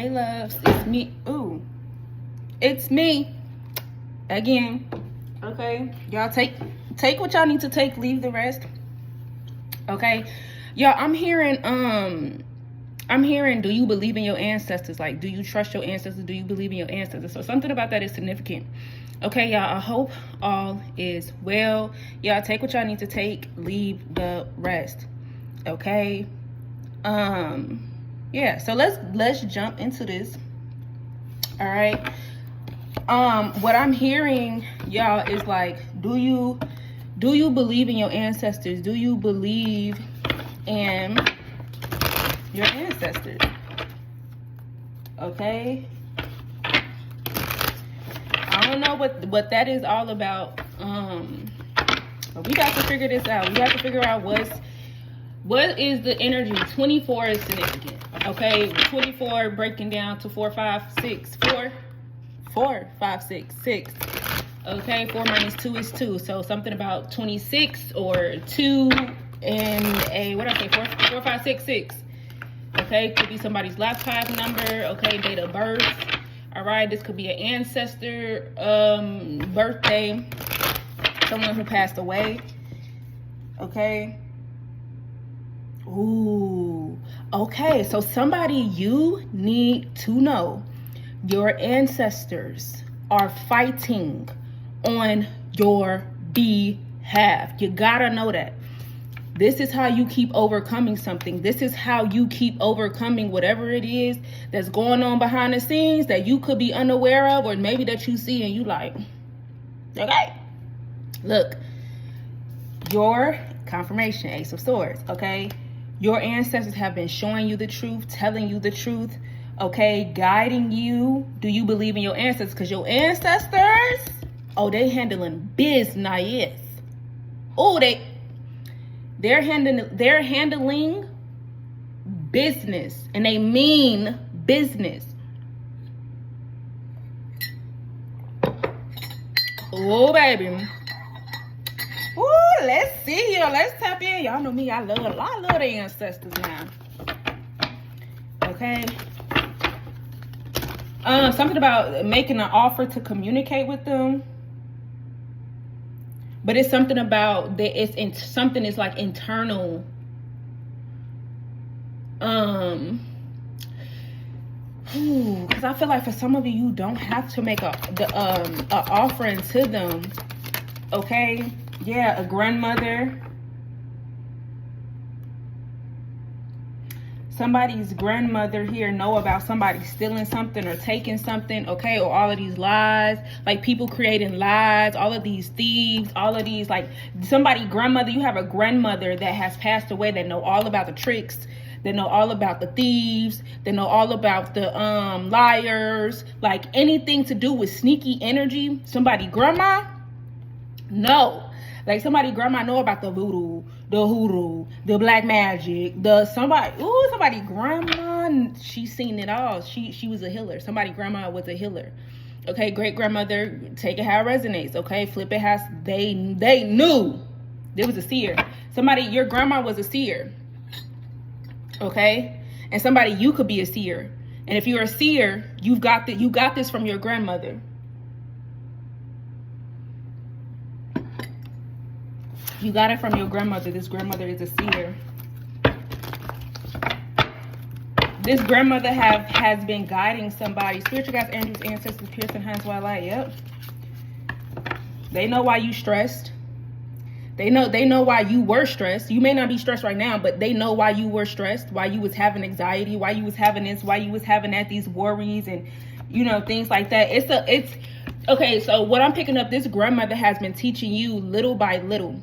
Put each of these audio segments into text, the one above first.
Hey loves, it's me. Ooh, it's me again. Okay, y'all take what y'all need to take, leave the rest. Okay, y'all, I'm hearing do you believe in your ancestors? Like, do you trust your ancestors? Do you believe in your ancestors? So something about that is significant. Okay, y'all, I hope all is well. Y'all take what y'all need to take, leave the rest. Okay. Yeah, so let's jump into this. All right. What I'm hearing, y'all, is like, do you believe in your ancestors? Do you believe in your ancestors? Okay. I don't know what that is all about. But we got to figure this out. We got to figure out what is the energy. 24 is significant. Okay, 24 breaking down to 4, 5, 6. 4, 5, 6, 6. Okay, 4 minus 2 is 2. So something about 26 or 2 and a, what I say, 4, 5, 6, 6. Okay, could be somebody's laptop number. Okay, date of birth. All right, this could be an ancestor, birthday, someone who passed away. Okay. Ooh, okay, so somebody you need to know, your ancestors are fighting on your behalf. You gotta know that. This is how you keep overcoming something. This is how you keep overcoming whatever it is that's going on behind the scenes that you could be unaware of, or maybe that you see and you like, okay, look, your confirmation, Ace of Swords, okay? Your ancestors have been showing you the truth, telling you the truth, okay, guiding you. Do you believe in your ancestors? Because your ancestors, oh, they handling business. Oh, they're handling business, and they mean business. Oh, baby. Ooh, let's see here. Let's tap in. Y'all know me. I love the ancestors now. Okay. Something about making an offer to communicate with them. But it's something about that. Something is like internal. Because I feel like for some of you, you don't have to make a offering to them. Okay. Yeah, a grandmother. Somebody's grandmother here know about somebody stealing something or taking something, okay? Or all of these lies, like people creating lies, all of these thieves, all of these, like somebody grandmother, you have a grandmother that has passed away that know all about the tricks, that know all about the thieves, that know all about the liars, like anything to do with sneaky energy. Somebody grandma, no. Like somebody grandma know about the voodoo, the hoodoo, the black magic, somebody grandma, she's seen it all. She was a healer. Somebody grandma was a healer. Okay, great grandmother, take it how it resonates. Okay, flip it has they knew there was a seer. Somebody, your grandma was a seer. Okay, and somebody, you could be a seer. And if you're a seer, you got this from your grandmother. You got it from your grandmother. This grandmother is a seer. This grandmother has been guiding somebody. Spiritual guides, angels, ancestors, piercing hands, white light. Yep. They know why you stressed. They know why you were stressed. You may not be stressed right now, but they know why you were stressed, why you was having anxiety, why you was having this, why you was having that, these worries and things like that. It's okay. So what I'm picking up, this grandmother has been teaching you little by little.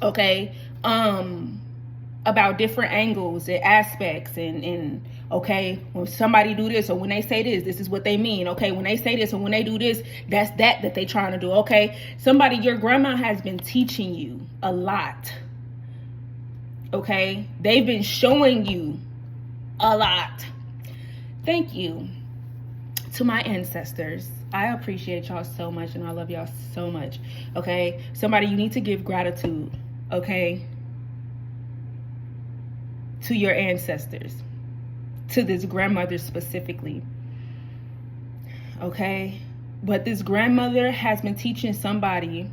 Okay, about different angles and aspects and okay, when somebody do this or when they say this is what they mean. Okay, when they say this or when they do this, that's that they trying to do. Okay, your grandma has been teaching you a lot. Okay, they've been showing you a lot. Thank you to my ancestors. I appreciate y'all so much and I love y'all so much. Okay, somebody, you need to give gratitude. Okay, to your ancestors. to this grandmother specifically. Okay? But this grandmother has been teaching somebody,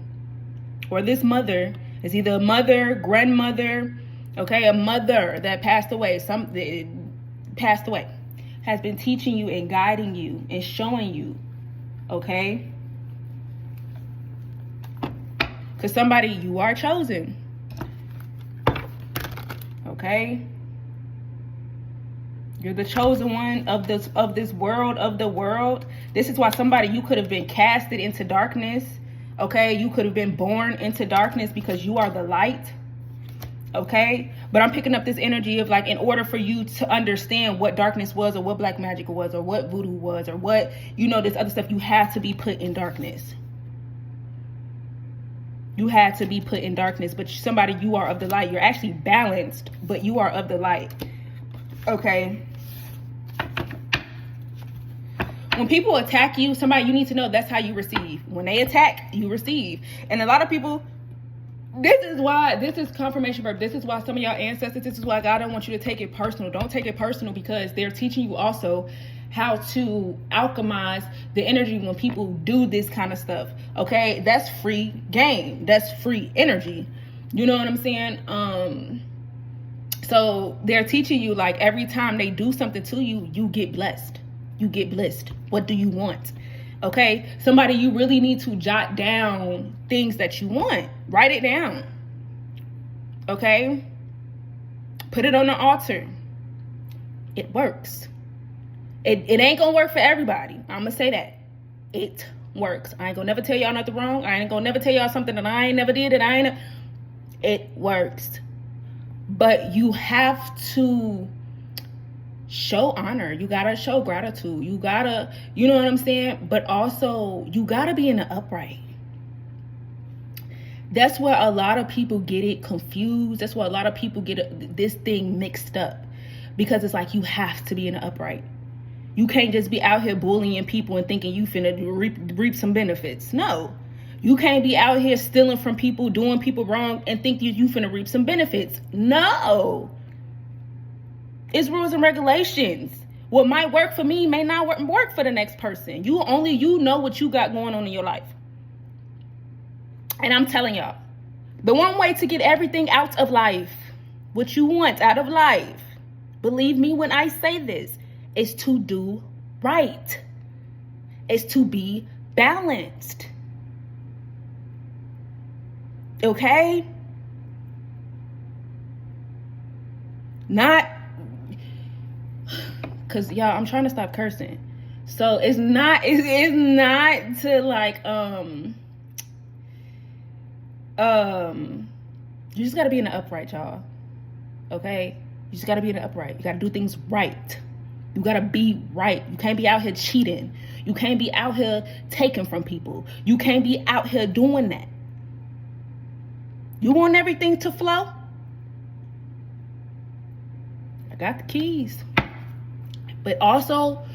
or this mother is either a mother, grandmother, okay, a mother that passed away, has been teaching you and guiding you and showing you, okay? Because somebody, you are chosen, okay? You're the chosen one of this world, of the world. This is why somebody, you could have been casted into darkness, okay? You could have been born into darkness because you are the light, okay? But I'm picking up this energy of like, in order for you to understand what darkness was, or what black magic was, or what voodoo was, or what, you know, this other stuff, you have to be put in darkness. You had to be put in darkness. But somebody, you are of the light. You're actually balanced, but you are of the light, okay? When people attack you, somebody, you need to know that's how you receive. When they attack, you receive. And a lot of people, this is confirmation verb. This is why some of y'all ancestors, this is why God don't want you to take it personal. Don't take it personal, because they're teaching you also how to alchemize the energy when people do this kind of stuff. Okay? That's free game. That's free energy. You know what I'm saying? So they're teaching you, like, every time they do something to you, you get blessed. You get blessed. What do you want? Okay, somebody, you really need to jot down things that you want. Write it down. Okay? Put it on the altar. It works. It ain't gonna work for everybody. I'm gonna say that. It works. I ain't gonna never tell y'all nothing wrong. I ain't gonna never tell y'all something that I ain't never did. It works. But you have to show honor. You gotta show gratitude. You gotta, you know what I'm saying? But also, you gotta be in the upright. That's where a lot of people get it confused. That's where a lot of people get this thing mixed up. Because it's like, you have to be in the upright. You can't just be out here bullying people and thinking you finna reap some benefits. No. You can't be out here stealing from people, doing people wrong, and think you finna reap some benefits. No. It's rules and regulations. What might work for me may not work for the next person. You know what you got going on in your life. And I'm telling y'all, the one way to get everything out of life, what you want out of life, believe me when I say this, is to do right. It's to be balanced. Okay? Not, because y'all, I'm trying to stop cursing. So it's not to like, you just got to be in the upright, y'all. Okay? You just got to be in the upright. You got to do things right. You got to be right. You can't be out here cheating. You can't be out here taking from people. You can't be out here doing that. You want everything to flow? I got the keys. But also,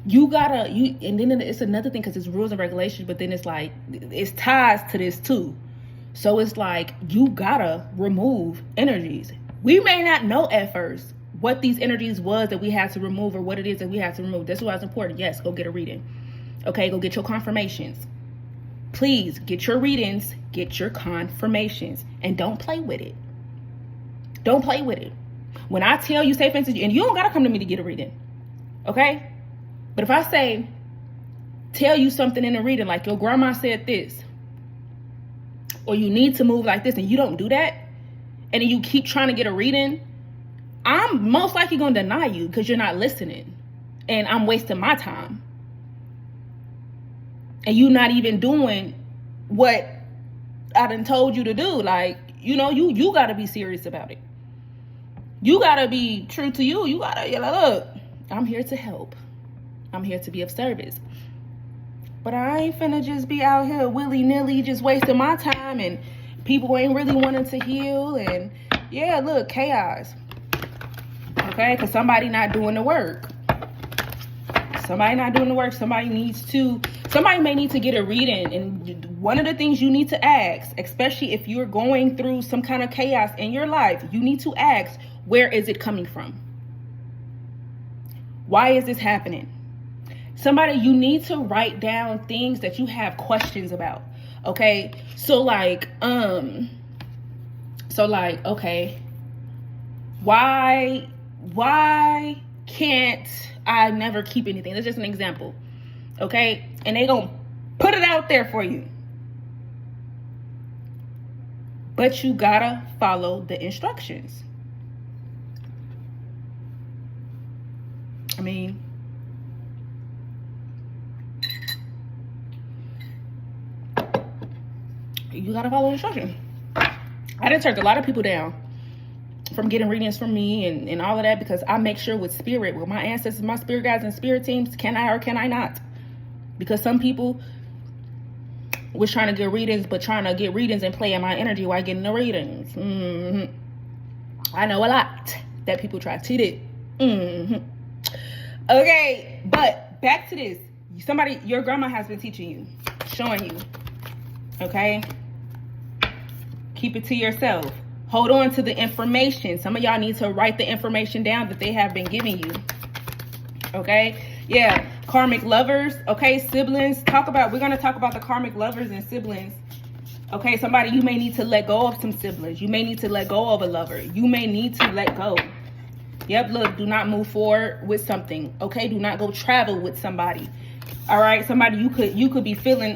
and then it's another thing, because it's rules and regulations, but then it's like, it's ties to this too. So it's like, you gotta remove energies. We may not know at first what these energies was that we had to remove, or what it is that we had to remove. That's why it's important. Yes, go get a reading. Okay, go get your confirmations. Please get your readings, get your confirmations, and don't play with it. Don't play with it. When I tell you, say for instance, and you don't gotta come to me to get a reading, okay? But if I say, tell you something in a reading, like your grandma said this, or you need to move like this, and you don't do that, and then you keep trying to get a reading, I'm most likely going to deny you because you're not listening, and I'm wasting my time. And you're not even doing what I done told you to do. Like, you know, you got to be serious about it. You got to be true to you. You got to, look, I'm here to help. I'm here to be of service. But I ain't finna just be out here willy-nilly just wasting my time, and people ain't really wanting to heal, and yeah, look, chaos. Okay, because somebody not doing the work. Somebody not doing the work. Somebody may need to get a reading. And one of the things you need to ask, especially if you're going through some kind of chaos in your life, you need to ask, where is it coming from? Why is this happening? Somebody, you need to write down things that you have questions about. Okay. So like, okay, why can't I never keep anything? That's just an example. Okay. And they gonna put it out there for you. But you gotta follow the instructions. I mean, you gotta follow instructions. I done turned a lot of people down from getting readings from me and all of that, because I make sure with spirit, with my ancestors, my spirit guides and spirit teams, can I or can I not? Because some people was trying to get readings, but trying to get readings and play in my energy while getting the readings. I know a lot that people try to do. Okay, but back to this. Somebody, your grandma has been teaching you, showing you. Okay? Keep it to yourself. Hold on to the information. Some of y'all need to write the information down that they have been giving you. Okay? Yeah. Karmic lovers. Okay? Siblings. We're going to talk about the karmic lovers and siblings. Okay? Somebody, you may need to let go of some siblings. You may need to let go of a lover. You may need to let go. Yep. Look, do not move forward with something. Okay? Do not go travel with somebody. All right? Somebody, you could be feeling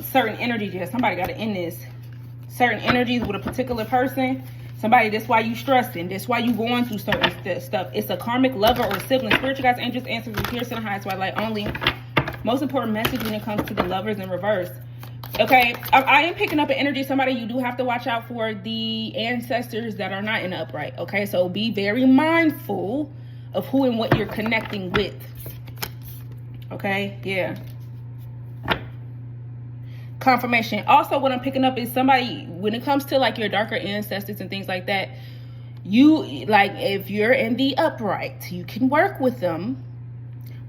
certain energies. Yeah, somebody got to end this. Certain energies with a particular person. Somebody, that's why you stressing. That's why you going through certain stuff. It's a karmic lover or sibling. Spiritual guides, angels, ancestors, here, the highest twilight only. Most important message when it comes to the lovers in reverse. Okay, I am picking up an energy. Somebody, you do have to watch out for the ancestors that are not in the upright. Okay, so be very mindful of who and what you're connecting with. Okay, yeah. Confirmation. Also, what I'm picking up is somebody, when it comes to like your darker ancestors and things like that, you, like, if you're in the upright, you can work with them,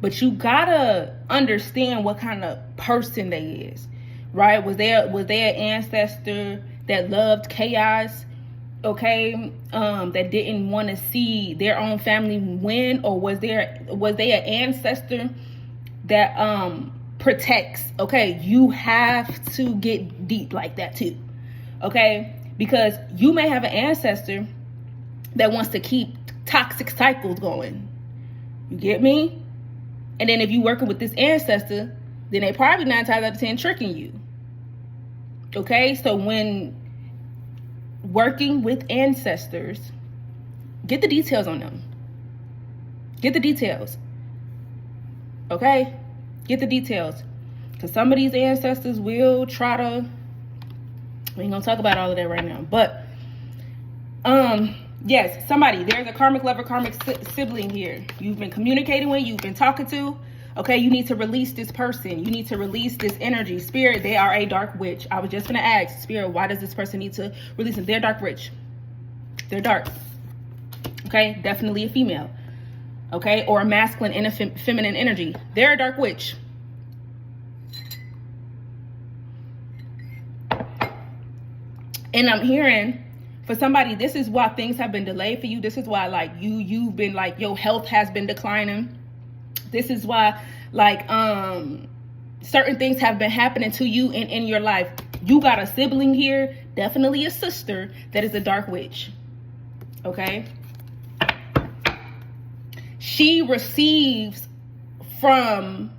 but you gotta understand what kind of person they is, right? Was there an ancestor that loved chaos? Okay, that didn't want to see their own family win, or was there an ancestor that protects? Okay, you have to get deep like that too. Okay, because you may have an ancestor that wants to keep toxic cycles going. You get me? And then if you working with this ancestor, then they probably 9 times out of 10 tricking you. Okay, so when working with ancestors, get the details on them. Get the details. Okay, get the details. Because some of these ancestors will try to, we ain't gonna talk about all of that right now, but yes, somebody, there's a karmic lover, karmic sibling here. You've been communicating with, you've been talking to. Okay, you need to release this person. You need to release this energy. Spirit, they are a dark witch. I was just gonna ask, Spirit, why does this person need to release them? They're dark witch. They're dark. Okay, definitely a female. Okay, or a masculine and a feminine energy. They're a dark witch. And I'm hearing for somebody, this is why things have been delayed for you. This is why, like, you've been like, your health has been declining. This is why, like, certain things have been happening to you in your life. You got a sibling here, definitely a sister, that is a dark witch. Okay? She receives from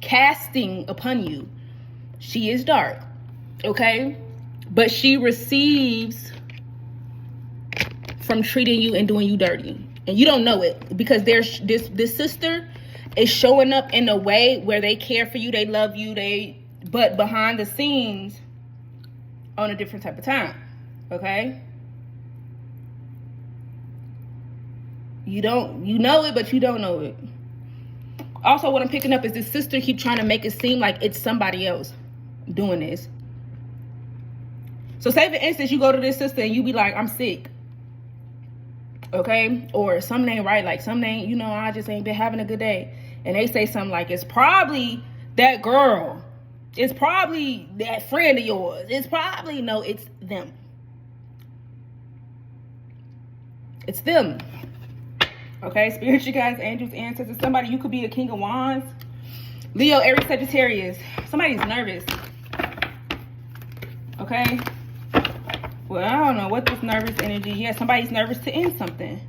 casting upon you. She is dark. Okay? But she receives from treating you and doing you dirty. And you don't know it, because there's this sister is showing up in a way where they care for you, they love you, but behind the scenes on a different type of time. Okay? You know it, but you don't know it. Also, what I'm picking up is this sister keep trying to make it seem like it's somebody else doing this. So say for instance, you go to this sister and you be like, I'm sick. Okay? Or something ain't right. Like something ain't, I just ain't been having a good day. And they say something like, it's probably that girl. It's probably that friend of yours. It's probably, no, it's them. It's them. Okay, spiritual guides, angels, ancestors. Somebody, you could be a King of Wands. Leo, Aries, Sagittarius. Somebody's nervous. Okay. Well, I don't know what this nervous energy. Yeah, somebody's nervous to end something.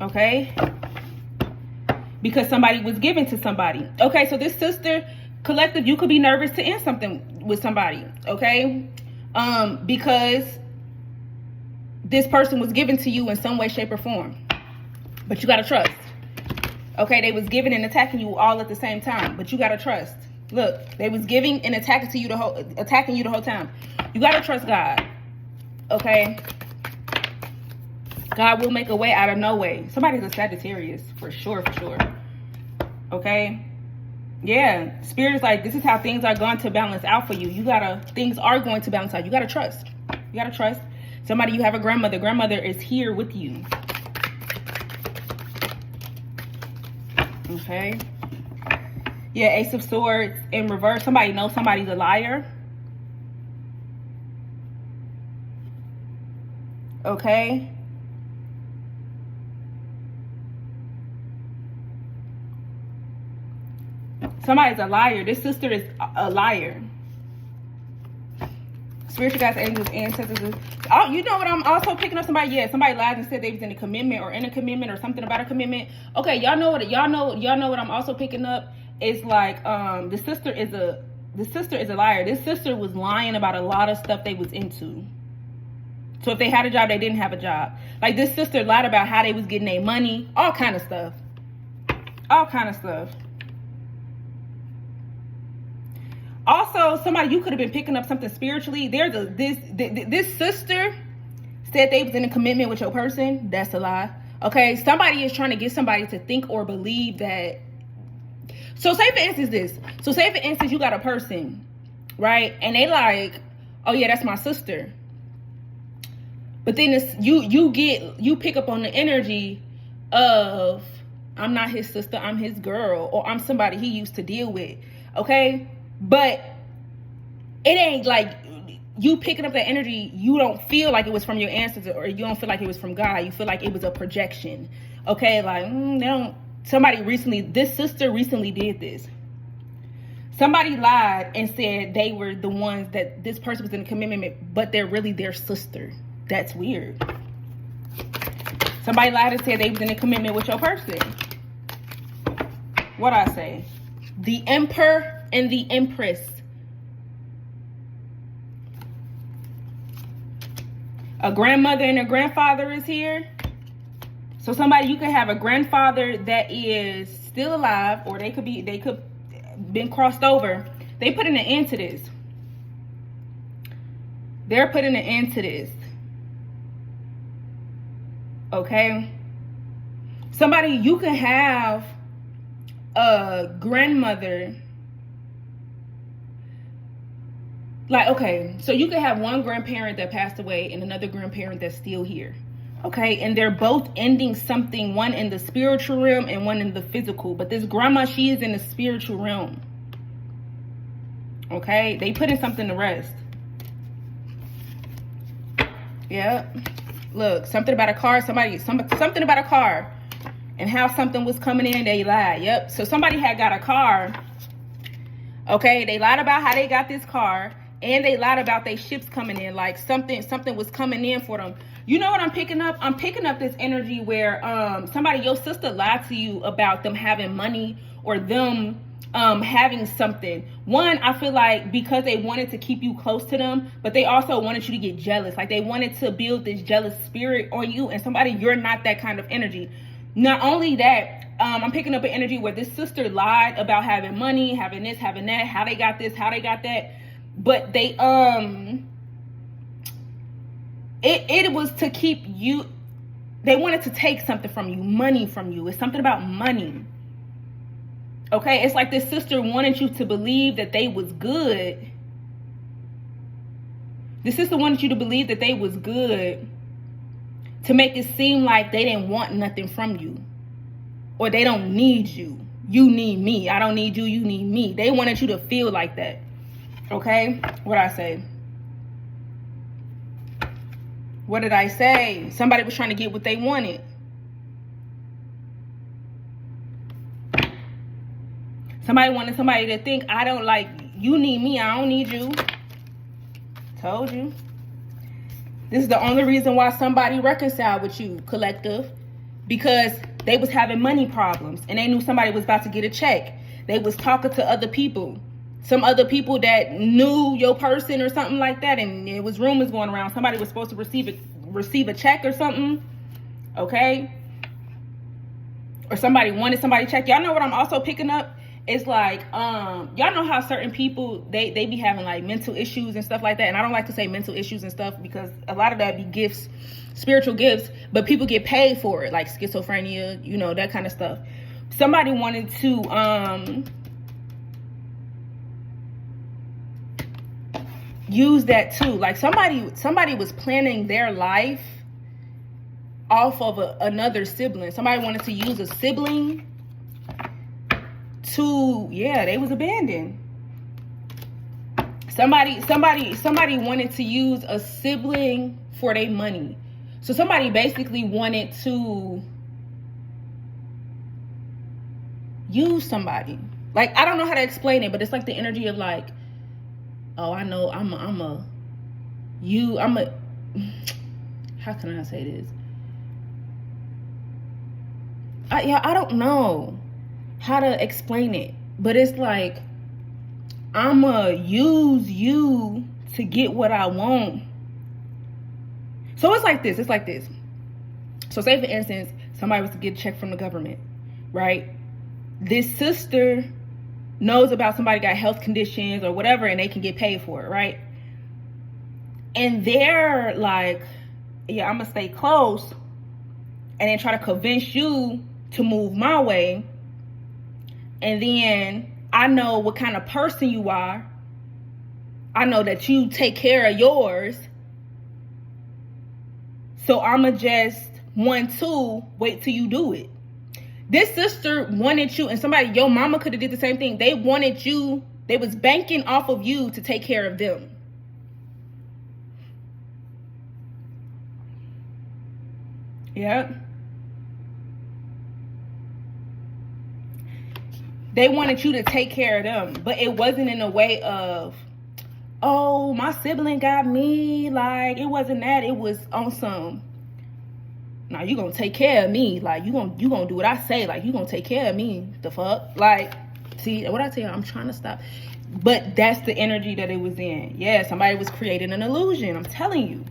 Okay. Because somebody was given to somebody. Okay, so this sister collective, you could be nervous to end something with somebody. Okay. Because this person was given to you in some way, shape, or form. But you gotta trust. Okay, they was giving and attacking you all at the same time. But you gotta trust. Look, they was giving and attacking you the whole time. You gotta trust God. Okay. God will make a way out of no way. Somebody's a Sagittarius, for sure, for sure. Okay. Yeah. Spirit is like, this is how things are going to balance out for you. Things are going to balance out. You gotta trust. You gotta trust. Somebody, you have a grandmother. Grandmother is here with you. Okay. Yeah, Ace of Swords in reverse. Somebody knows somebody's a liar. Okay. Somebody's a liar. This sister is a liar. Spiritual guides, angels, ancestors. Oh, you know what? I'm also picking up somebody. Yeah, somebody lied and said they was in a commitment or or something about a commitment. Okay, y'all know what I'm also picking up. It's like the sister is a liar. This sister was lying about a lot of stuff they was into. So if they had a job, they didn't have a job. Like, this sister lied about how they was getting their money, all kind of stuff. All kind of stuff. Also, somebody, you could have been picking up something spiritually. This sister said they was in a commitment with your person. That's a lie. Okay, somebody is trying to get somebody to think or believe that. So say for instance you got a person, right? And they like, oh yeah, that's my sister. But then you pick up on the energy of, I'm not his sister, I'm his girl, or I'm somebody he used to deal with. Okay? But it ain't like you picking up that energy, you don't feel like it was from your ancestors, or you don't feel like it was from God. You feel like it was a projection. Okay? Like, this sister recently did this. Somebody lied and said they were the ones that this person was in a commitment, but they're really their sister. That's weird. Somebody lied and said they was in a commitment with your person. What I say? The Emperor and the Empress. A grandmother and a grandfather is here. So somebody, you could have a grandfather that is still alive, or they could been crossed over. They putting an end to this. They're putting an end to this. Okay? Somebody, you could have a grandmother. Like, okay, so you could have one grandparent that passed away and another grandparent that's still here. Okay, and they're both ending something, one in the spiritual realm and one in the physical. But this grandma, she is in the spiritual realm. Okay, they putting something to rest. Yep. Look, something about a car. Something about a car and how something was coming in. They lied. Yep. So somebody had got a car. Okay, they lied about how they got this car, and they lied about their ships coming in. Like something was coming in for them. You know what I'm picking up? I'm picking up this energy where your sister lied to you about them having money or them having something. One, I feel like because they wanted to keep you close to them, but they also wanted you to get jealous. Like they wanted to build this jealous spirit on you, and somebody, you're not that kind of energy. Not only that, I'm picking up an energy where this sister lied about having money, having this, having that, how they got this, how they got that. But they, it was to keep you, they wanted to take something from you, money from you. It's something about money. Okay, it's like this sister wanted you to believe that they was good. This sister wanted you to believe that they was good to make it seem like they didn't want nothing from you. Or they don't need you. You need me. I don't need you. You need me. They wanted you to feel like that. Okay? What I say? What did I say? Somebody was trying to get what they wanted. Somebody wanted somebody to think, I don't like, you need me, I don't need you. Told you. This is the only reason why somebody reconciled with you, collective. Because they was having money problems and they knew somebody was about to get a check. They was talking to other people. Some other people that knew your person or something like that, and it was rumors going around. Somebody was supposed to receive a check or something. Okay? Or somebody wanted somebody to check. Y'all know what I'm also picking up? It's like, y'all know how certain people, they be having like mental issues and stuff like that. And I don't like to say mental issues and stuff because a lot of that be gifts, spiritual gifts, but people get paid for it, like schizophrenia, you know, that kind of stuff. Somebody wanted to use that too. Like somebody was planning their life off of another sibling. Somebody wanted to use a sibling to, yeah, they was abandoned. Somebody wanted to use a sibling for their money. So somebody basically wanted to use somebody. Like, I don't know how to explain it, but it's like the energy of like, oh, I know how can I say this? I don't know how to explain it, but it's like, I'ma use you to get what I want. So it's like this. So say for instance, somebody was to get a check from the government, right? This sister knows about somebody got health conditions or whatever, and they can get paid for it, right? And they're like, yeah, I'm gonna stay close, and then try to convince you to move my way. And then I know what kind of person you are. I know that you take care of yours. So I'ma just wait till you do it. This sister wanted you, and somebody, your mama could have did the same thing. They wanted you, they was banking off of you to take care of them. Yep. They wanted you to take care of them, but it wasn't in a way of, oh, my sibling got me. Like, it wasn't that. It was on some, now you gonna take care of me. Like, you gonna do what I say. Like, you gonna take care of me. The fuck? Like, see, what I tell you, I'm trying to stop. But that's the energy that it was in. Yeah, somebody was creating an illusion. I'm telling you.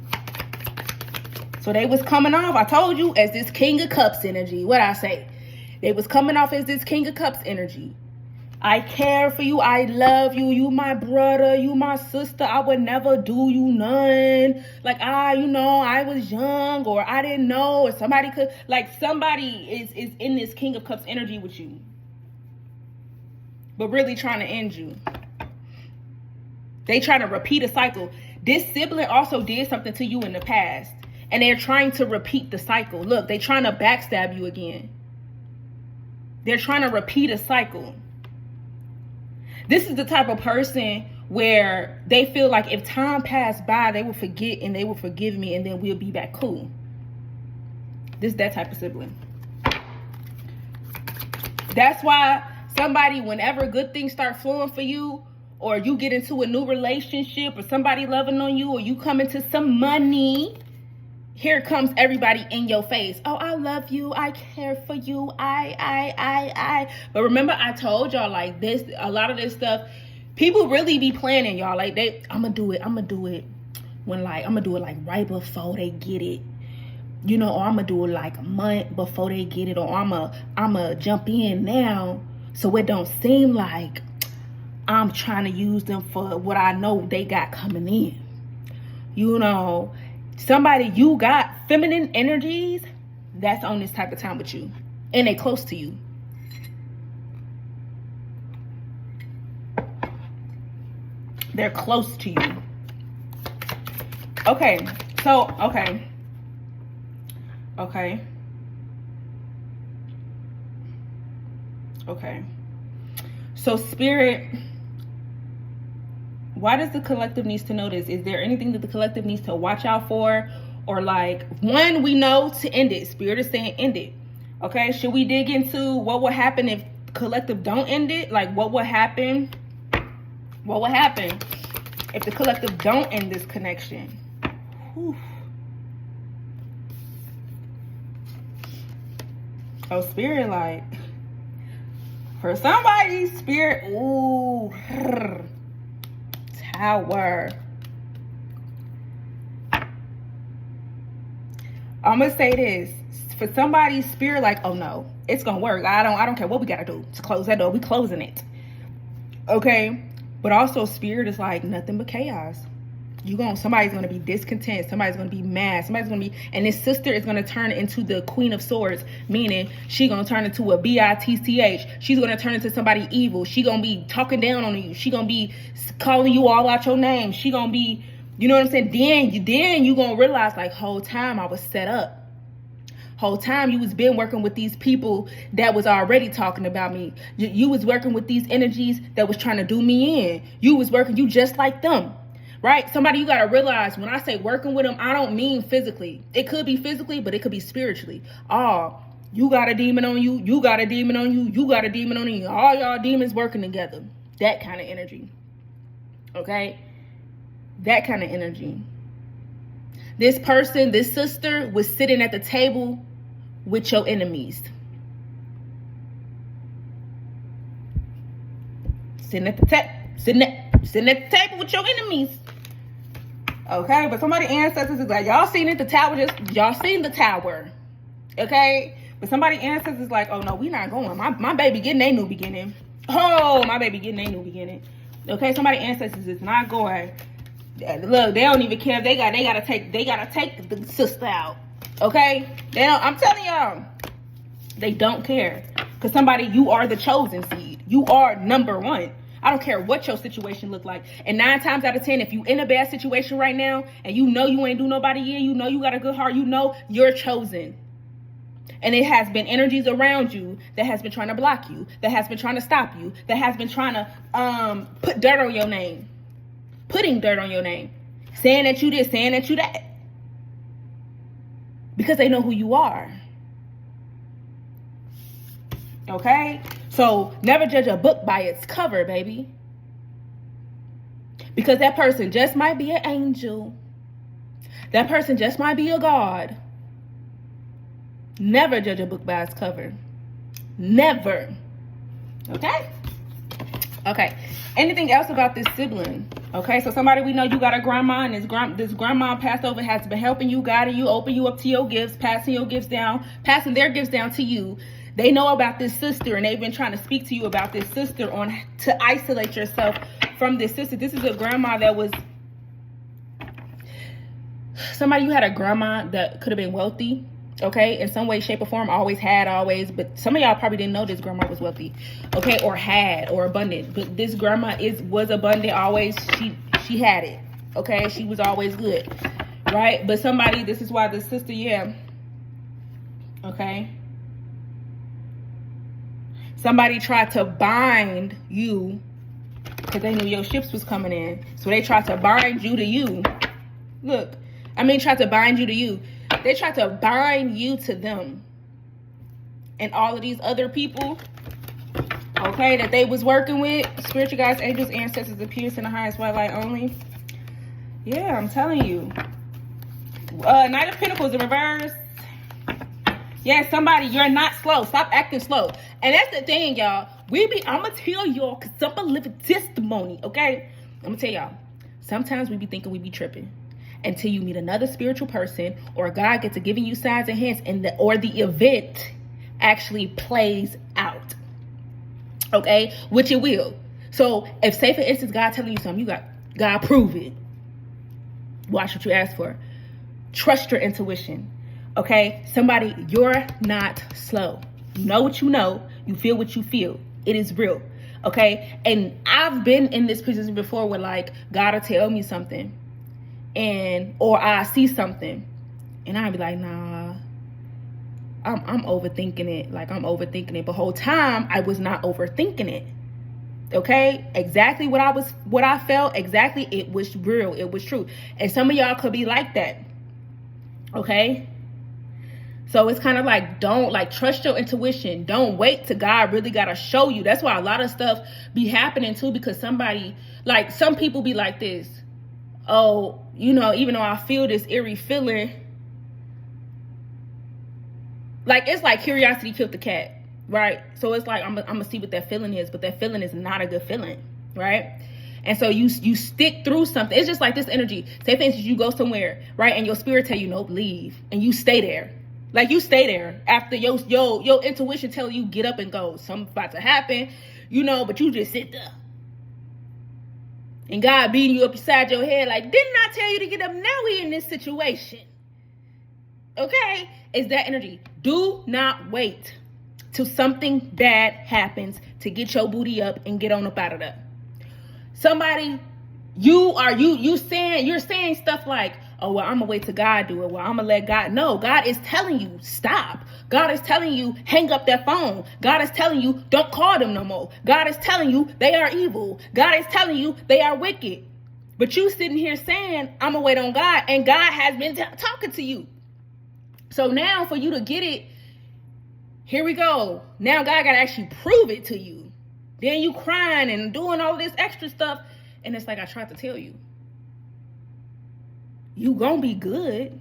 So they was coming off, I told you, as this King of Cups energy. What I say? They was coming off as this King of Cups energy. I care for you. I love you. You my brother. You my sister. I would never do you none. Like, I was young, or I didn't know, or somebody could, like, somebody is in this King of Cups energy with you, but really trying to end you. They trying to repeat a cycle. This sibling also did something to you in the past, and they're trying to repeat the cycle. Look, they trying to backstab you again. They're trying to repeat a cycle. This is the type of person where they feel like if time passed by, they will forget and they will forgive me, and then we'll be back cool. This is that type of sibling. That's why somebody, whenever good things start flowing for you, or you get into a new relationship, or somebody loving on you, or you come into some money, here comes everybody in your face. Oh, I love you. I care for you. I. But remember, I told y'all, like, this, a lot of this stuff, people really be planning, y'all. Like, I'm going to do it when, like, I'm going to do it, like, right before they get it. You know, or I'm going to do it, like, a month before they get it. Or I'm going to jump in now so it don't seem like I'm trying to use them for what I know they got coming in. You know, somebody you got feminine energies that's on this type of time with you, and they close to you. They're close to you. Okay, so okay. So spirit, why does the collective needs to know this? Is there anything that the collective needs to watch out for? Or, like, one, we know to end it. Spirit is saying end it. Okay, should we dig into what would happen if collective don't end it, like what would happen? What would happen if the collective don't end this connection? Whew. Oh, spirit, like, for somebody, spirit, ooh, Tower. I'm gonna say this. For somebody's spirit, like, oh no, it's gonna work. I don't care what we gotta do to close that door. We closing it. Okay? But also spirit is like nothing but chaos. Somebody's gonna be discontent, somebody's gonna be mad, and this sister is gonna turn into the Queen of Swords, meaning she gonna turn into a bitch. She's gonna turn into somebody evil. She gonna be talking down on you. She gonna be calling you all out your name. She gonna be, you know what I'm saying? Then you gonna realize, like, whole time I was set up. Whole time you was been working with these people that was already talking about me. You was working with these energies that was trying to do me in. You just like them. Right? Somebody, you got to realize, when I say working with them, I don't mean physically. It could be physically, but it could be spiritually. Oh, you got a demon on you. You got a demon on you. You got a demon on you. All y'all demons working together. That kind of energy. Okay? That kind of energy. This person, this sister, was sitting at the table with your enemies. Sitting at the table with your enemies. Okay, but somebody ancestors is like, y'all seen it, the tower, y'all seen the tower. Okay? But somebody ancestors is like, oh no, we not going. My baby getting a new beginning. Oh, my baby getting a new beginning. Okay, somebody ancestors is not going. Look, they don't even care. They gotta take the sister out. Okay? I'm telling y'all, they don't care. Because somebody, you are the chosen seed. You are number one. I don't care what your situation look like. And 9 times out of 10, if you in a bad situation right now, and you know you ain't do nobody in, you know you got a good heart, you know you're chosen. And it has been energies around you that has been trying to block you, that has been trying to stop you, that has been trying to put dirt on your name. Putting dirt on your name. Saying that you this, saying that you that. Because they know who you are. Okay? So never judge a book by its cover, baby. Because that person just might be an angel. That person just might be a god. Never judge a book by its cover. Never. Okay? Okay. Anything else about this sibling? Okay, so somebody we know, you got a grandma, and this grandma passed over, has been helping you, guiding you, opening you up to your gifts, passing their gifts down to you. They know about this sister, and they've been trying to speak to you about this sister to isolate yourself from this sister. This is a grandma that was somebody, you had a grandma that could have been wealthy, okay, in some way, shape, or form, but some of y'all probably didn't know this grandma was wealthy, okay, or abundant. But this grandma was abundant always. She had it, okay. She was always good, right? But somebody, this is why the sister, yeah, okay. Somebody tried to bind you because they knew your ships was coming in. So they tried to bind you to you. Tried to bind you to you. They tried to bind you to them. And all of these other people, okay, that they was working with, spiritual guides, angels, ancestors, appears in the highest white light only. Yeah, I'm telling you. Knight of Pentacles in reverse. Yeah, somebody, you're not slow. Stop acting slow. And that's the thing, y'all. I'm going to tell y'all, because somebody live a testimony, okay? I'm going to tell y'all. Sometimes we be thinking we be tripping until you meet another spiritual person, or God gets to giving you signs and hints, or the event actually plays out, okay? Which it will. So if, say for instance, God telling you something, you got God prove it. Watch what you ask for. Trust your intuition. Okay, somebody, you're not slow. You know what you know. You feel what you feel. It is real. Okay, and I've been in this position before where, like, God will tell me something, or I see something, and I'll be like, nah, I'm overthinking it. Like, I'm overthinking it. But the whole time I was not overthinking it. Okay, exactly what I felt. Exactly, it was real. It was true. And some of y'all could be like that. Okay. So it's kind of like, don't like trust your intuition. Don't wait till God really got to show you. That's why a lot of stuff be happening too, because somebody, like some people be like this. Oh, you know, even though I feel this eerie feeling, like it's like curiosity killed the cat, right? So it's like, I'm gonna see what that feeling is, but that feeling is not a good feeling, right? And so you stick through something. It's just like this energy. Say for instance, you go somewhere, right? And your spirit tell you, nope, leave. And you stay there. Like you stay there after your intuition tell you get up and go. Something's about to happen, you know, but you just sit there. And God beating you up beside your head like, didn't I tell you to get up? Now we in this situation. Okay? It's that energy. Do not wait till something bad happens to get your booty up and get on up out of there. Somebody, you're saying stuff like, oh, well, I'm gonna wait till God do it. Well, I'm gonna let God. No, God is telling you, stop. God is telling you, hang up that phone. God is telling you, don't call them no more. God is telling you, they are evil. God is telling you, they are wicked. But you sitting here saying, I'm gonna wait on God, and God has been talking to you. So now for you to get it, here we go. Now God gotta actually prove it to you. Then you crying and doing all this extra stuff. And it's like, I tried to tell you. You gonna be good.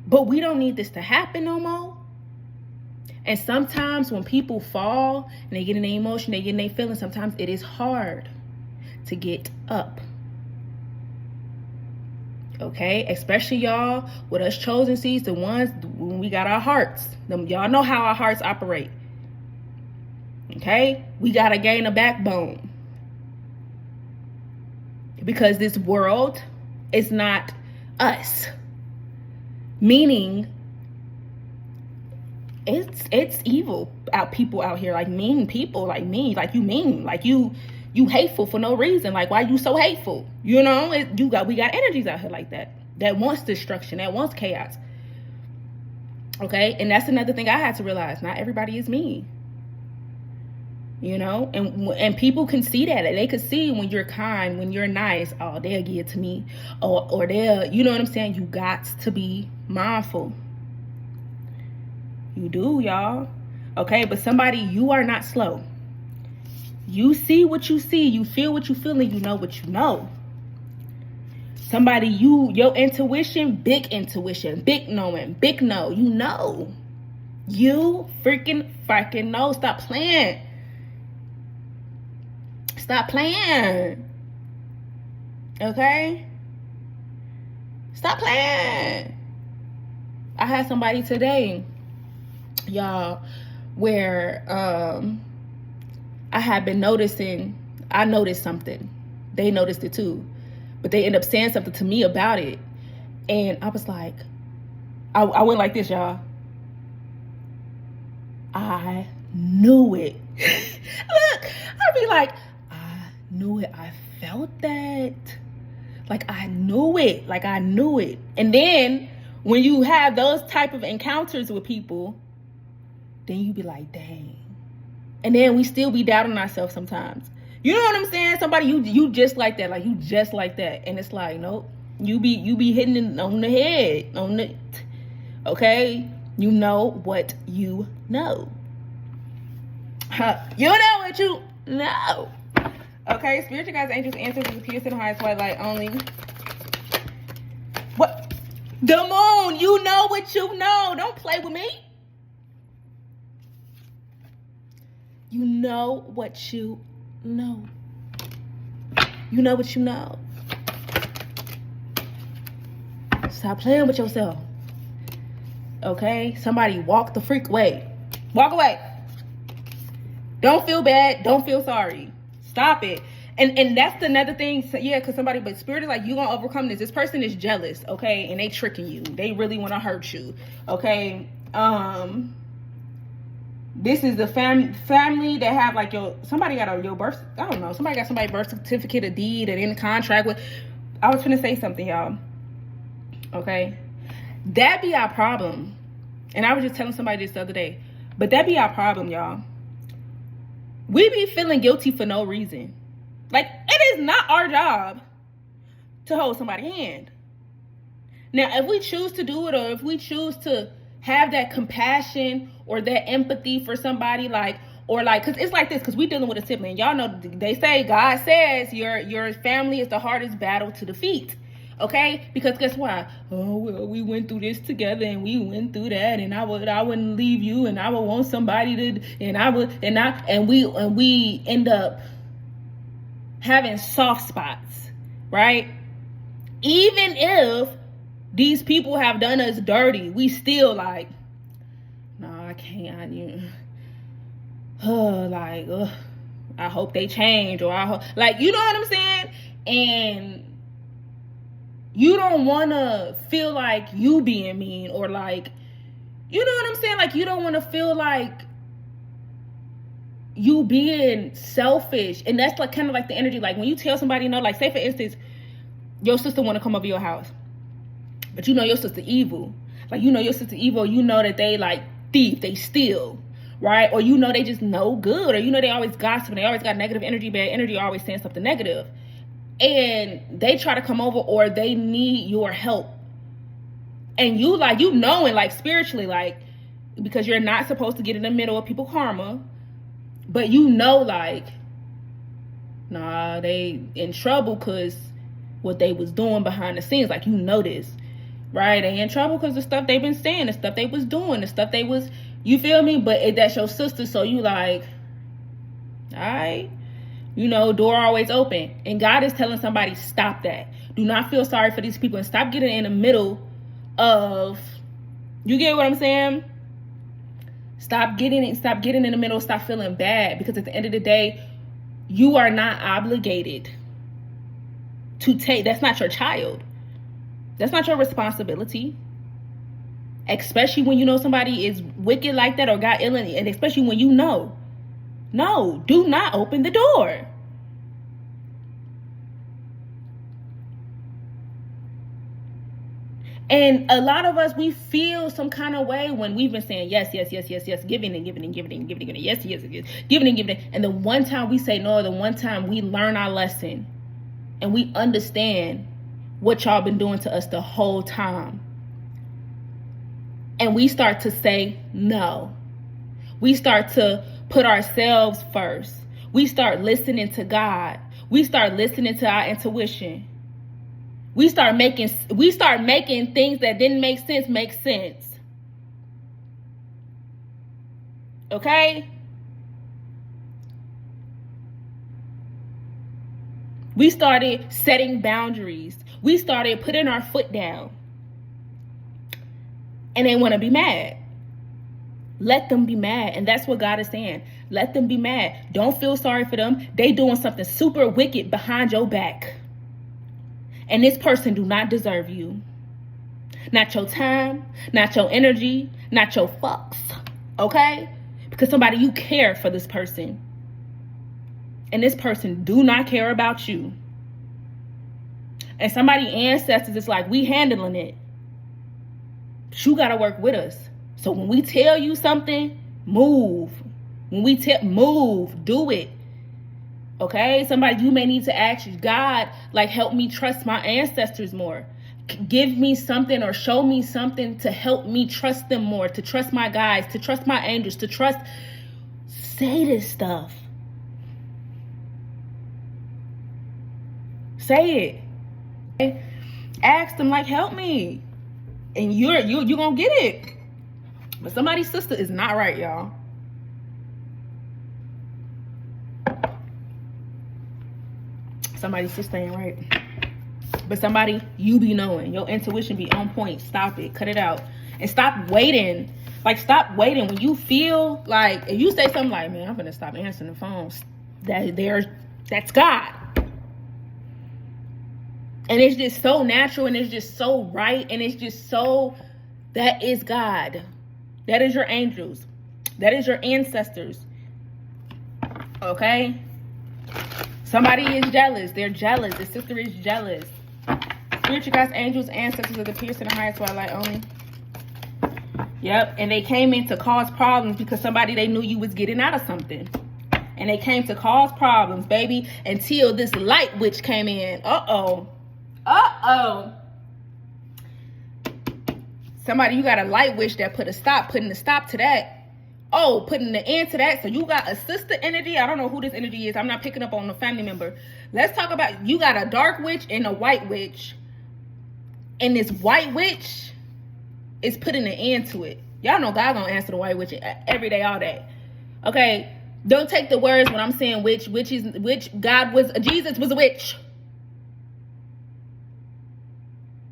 But we don't need this to happen no more. And sometimes when people fall and they get in their emotion, they get in their feelings, sometimes it is hard to get up. Okay? Especially y'all, with us chosen seeds, the ones when we got our hearts. Y'all know how our hearts operate. Okay? We got to gain a backbone. Because this world is not us. Meaning, it's evil people out here, like mean people, like me, like you mean, like you hateful for no reason. Like, why you so hateful? You know, we got energies out here like that wants destruction, that wants chaos. Okay, and that's another thing I had to realize. Not everybody is me. You know, and people can see that. They could see when you're kind, when you're nice. Oh, they'll give it to me, or they'll, you know what I'm saying? You got to be mindful. You do, y'all. Okay, but somebody, you are not slow. You see what you see, you feel what you feel, and you know what you know. Somebody, your intuition, big knowing, big know. You know. You freaking know. Stop playing. Stop playing. Okay? Stop playing. I had somebody today, y'all, where I had been noticing, I noticed something. They noticed it too. But they ended up saying something to me about it. And I was like, I went like this, y'all. I knew it. Look, I'd be like, knew it. I felt that. Like I knew it. And then when you have those type of encounters with people, then you be like, dang. And then we still be doubting ourselves sometimes. You know what I'm saying? Somebody, you just like that. Like you just like that. And it's like, nope. You be hitting it on the head. Okay? You know what you know. You know what you know. Okay, spiritual guides, angels, ancestors, appears in the highest white light only. What? The moon, you know what you know. Don't play with me. You know what you know. You know what you know. Stop playing with yourself. Okay? Somebody walk the freak away. Walk away. Don't feel bad. Don't feel sorry. Stop it. And that's another thing. So, yeah, because somebody, but spirit is like, you gonna overcome this. This person is jealous, okay? And they tricking you. They really want to hurt you, okay? This is the family that have like somebody got your birth, I don't know. Somebody got somebody's birth certificate, a deed, and in the contract with. I was finna say something, y'all. Okay? That be our problem. And I was just telling somebody this the other day. But that be our problem, y'all. We be feeling guilty for no reason. Like, it is not our job to hold somebody's hand. Now, if we choose to do it, or if we choose to have that compassion or that empathy for somebody, like, or like, because it's like this, because we dealing with a sibling. Y'all know, they say, God says your family is the hardest battle to defeat. Okay? Because guess what? Oh, well, we went through this together, and we went through that, and I wouldn't leave you, and I would want somebody to, and we end up having soft spots, right? Even if these people have done us dirty, we still like, no, I can't. I hope they change, or I hope, like, you know what I'm saying? And you don't want to feel like you being mean, or like, you know what I'm saying? Like, you don't want to feel like you being selfish. And that's like kind of like the energy, like when you tell somebody no, like say for instance, your sister want to come over your house, but you know your sister evil. Like, you know your sister evil, you know that they like thief, they steal, right? Or you know they just no good, or you know they always gossiping, they always got negative energy, bad energy, always saying something negative. And they try to come over, or they need your help. And you like, you knowing like spiritually, like, because you're not supposed to get in the middle of people's karma, but you know like, nah, they in trouble because what they was doing behind the scenes, like, you know this, right? They in trouble because the stuff they've been saying, the stuff they was doing, the stuff they was, you feel me? But that's your sister, so you like, all right, you know, door always open. And God is telling somebody, stop that. Do not feel sorry for these people, and stop getting in the middle of, you get what I'm saying? Stop getting in the middle, stop feeling bad, because at the end of the day, you are not obligated to take, that's not your child. That's not your responsibility. Especially when you know somebody is wicked like that or got ill, and especially when you know. No, do not open the door. And a lot of us, we feel some kind of way when we've been saying yes, giving and giving, yes, giving. And the one time we say no, the one time we learn our lesson and we understand what y'all been doing to us the whole time. And we start to say no. We start to put ourselves first. We start listening to God. We start listening to our intuition. We start making things that didn't make sense make sense. Okay? We started setting boundaries. We started putting our foot down. And they want to be mad. Let them be mad. And that's what God is saying. Let them be mad. Don't feel sorry for them. They doing something super wicked behind your back. And this person do not deserve you. Not your time, not your energy, not your fucks. Okay? Because somebody, you care for this person. And this person do not care about you. And somebody ancestors is like, we handling it. But you got to work with us. So when we tell you something, move. When we move, do it. Okay? Somebody, you may need to ask God, like, help me trust my ancestors more. Give me something or show me something to help me trust them more, to trust my guides, to trust my angels, to trust. Say this stuff. Say it. Okay? Ask them, like, help me. And you're gonna get it. But somebody's sister is not right, y'all. Somebody's sister ain't right. But somebody, you be knowing. Your intuition be on point. Stop it. Cut it out. And stop waiting. Like, stop waiting. When you feel like, if you say something like, man, I'm gonna stop answering the phones. That's God. And it's just so natural, and it's just so right, and it's just so, that is God. That is your angels. That is your ancestors. Okay? Somebody is jealous. They're jealous. The sister is jealous. Spiritual guides, angels, ancestors of the pierced in the highest twilight only. Yep. And they came in to cause problems because somebody they knew you was getting out of something. And they came to cause problems, baby, until this light witch came in. Uh-oh. Somebody, you got a light witch that putting the stop to that. Oh, putting the end to that. So you got a sister energy. I don't know who this energy is. I'm not picking up on a family member. Let's talk about, you got a dark witch and a white witch. And this white witch is putting an end to it. Y'all know God gonna answer the white witch every day, all day. Okay? Don't take the words when I'm saying witch. Jesus was a witch.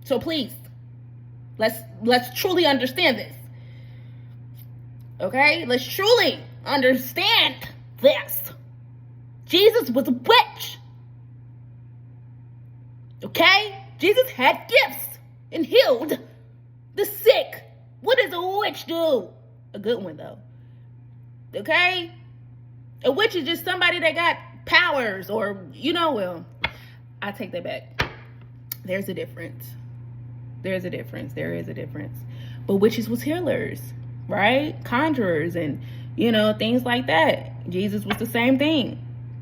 So please, let's truly understand this. Okay? Let's truly understand this. Jesus was a witch. Okay? Jesus had gifts and healed the sick. What does a witch do? A good one, though. Okay? A witch is just somebody that got powers, or, well, I take that back. There's a difference. There is a difference. But witches was healers, right? Conjurers and, things like that. Jesus was the same thing.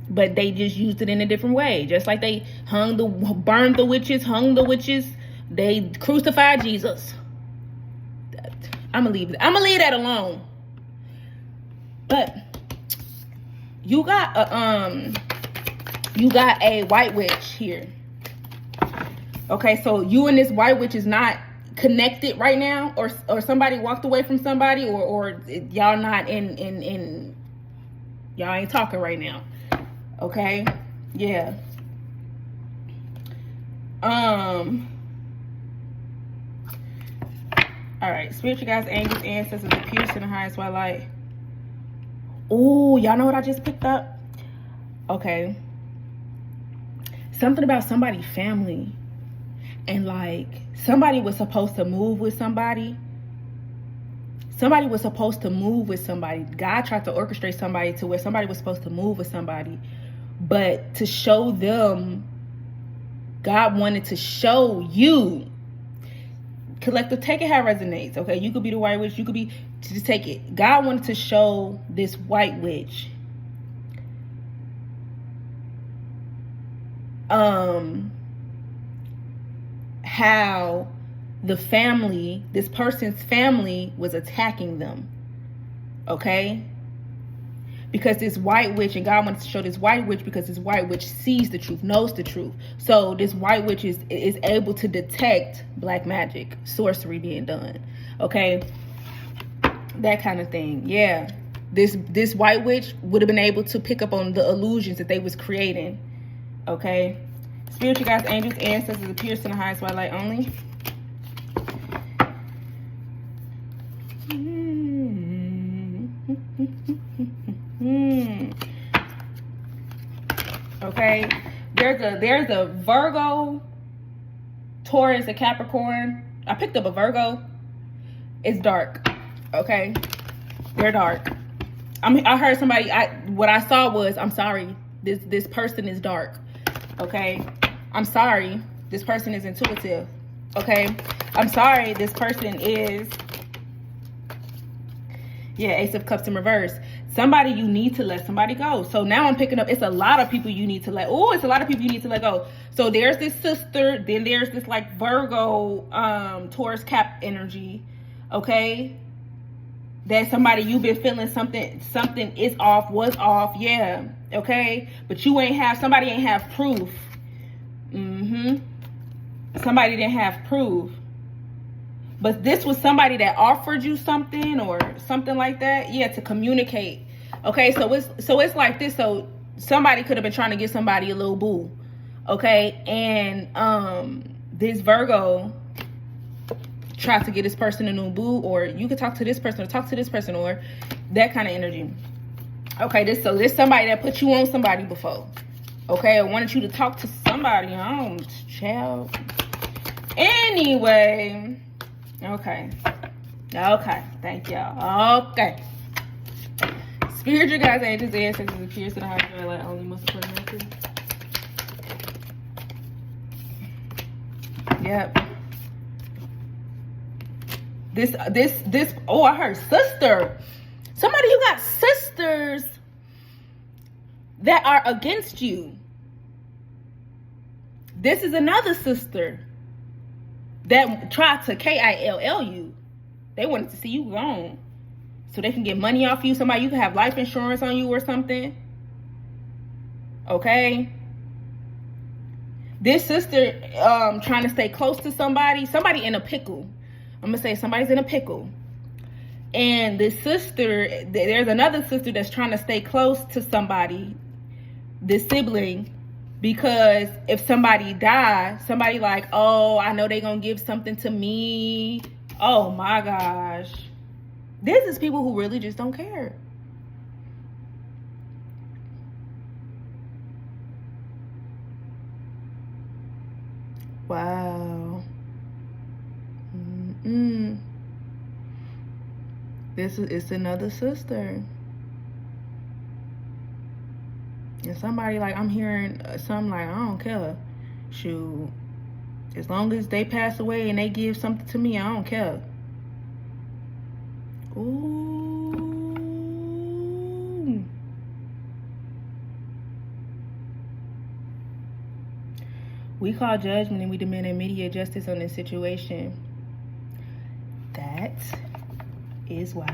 But they just used it in a different way. Just like they burned the witches, hung the witches. They crucified Jesus. I'm gonna leave that alone. But you got a white witch here. Okay, so you and this white witch is not connected right now, or somebody walked away from somebody, or y'all not in y'all ain't talking right now. Okay? Yeah. All right. Spiritual guides, angels, ancestors, the purest in the highest white light. Oh, y'all know what I just picked up? Okay. Something about somebody's family. And like, somebody was supposed to move with somebody. God tried to orchestrate somebody to where somebody was supposed to move with somebody. But to show them, God wanted to show you. Collective, take it how it resonates. Okay, you could be the white witch. You could be, just take it. God wanted to show this white witch how the family, this person's family, was attacking them. Okay? Because this white witch, and God wants to show this white witch because this white witch sees the truth, knows the truth. So this white witch is able to detect black magic, sorcery being done. Okay? That kind of thing. Yeah. This white witch would have been able to pick up on the illusions that they was creating. Okay? Spiritual guides, angels, ancestors, appears in the highest white light only. Okay, there's a Virgo, Taurus, a Capricorn. I picked up a Virgo. It's dark. Okay, they're dark. I heard somebody. What I saw was, I'm sorry, this person is dark. Okay, I'm sorry, this person is intuitive. Okay, I'm sorry, this person is, Ace of Cups in reverse. Somebody you need to let somebody go. So now I'm picking up, it's a lot of people you need to let, it's a lot of people you need to let go. So there's this sister, then there's this like Virgo, Taurus Cap energy, okay? That somebody you've been feeling something is off, was off, yeah, okay? But somebody ain't have proof. Somebody didn't have proof. But this was somebody that offered you something or something like that. Yeah, to communicate. Okay, so it's like this. So somebody could have been trying to get somebody a little boo. Okay, and this Virgo tried to get this person a new boo, or you could talk to this person or talk to this person, or that kind of energy. Okay, this somebody that put you on somebody before. Okay, I wanted you to talk to somebody. Child. Anyway. Okay, thank y'all. Okay. Spiritual guides, angels, ancestors, appears in the highest white light only, most important message. Yep. This, I heard sister. Somebody, you got sisters that are against you. This is another sister that tried to kill you. They wanted to see you gone so they can get money off you. Somebody, you can have life insurance on you or something. Okay? This sister trying to stay close to somebody in a pickle. I'm going to say somebody's in a pickle. And the sister, there's another sister that's trying to stay close to somebody, this sibling, because if somebody dies, somebody like, oh, I know they're going to give something to me. Oh my gosh. This is people who really just don't care. Wow. It's another sister. And somebody like, I'm hearing something like, I don't care. Shoot. As long as they pass away and they give something to me, I don't care. Ooh. We call judgment and we demand immediate justice on this situation. That is wild.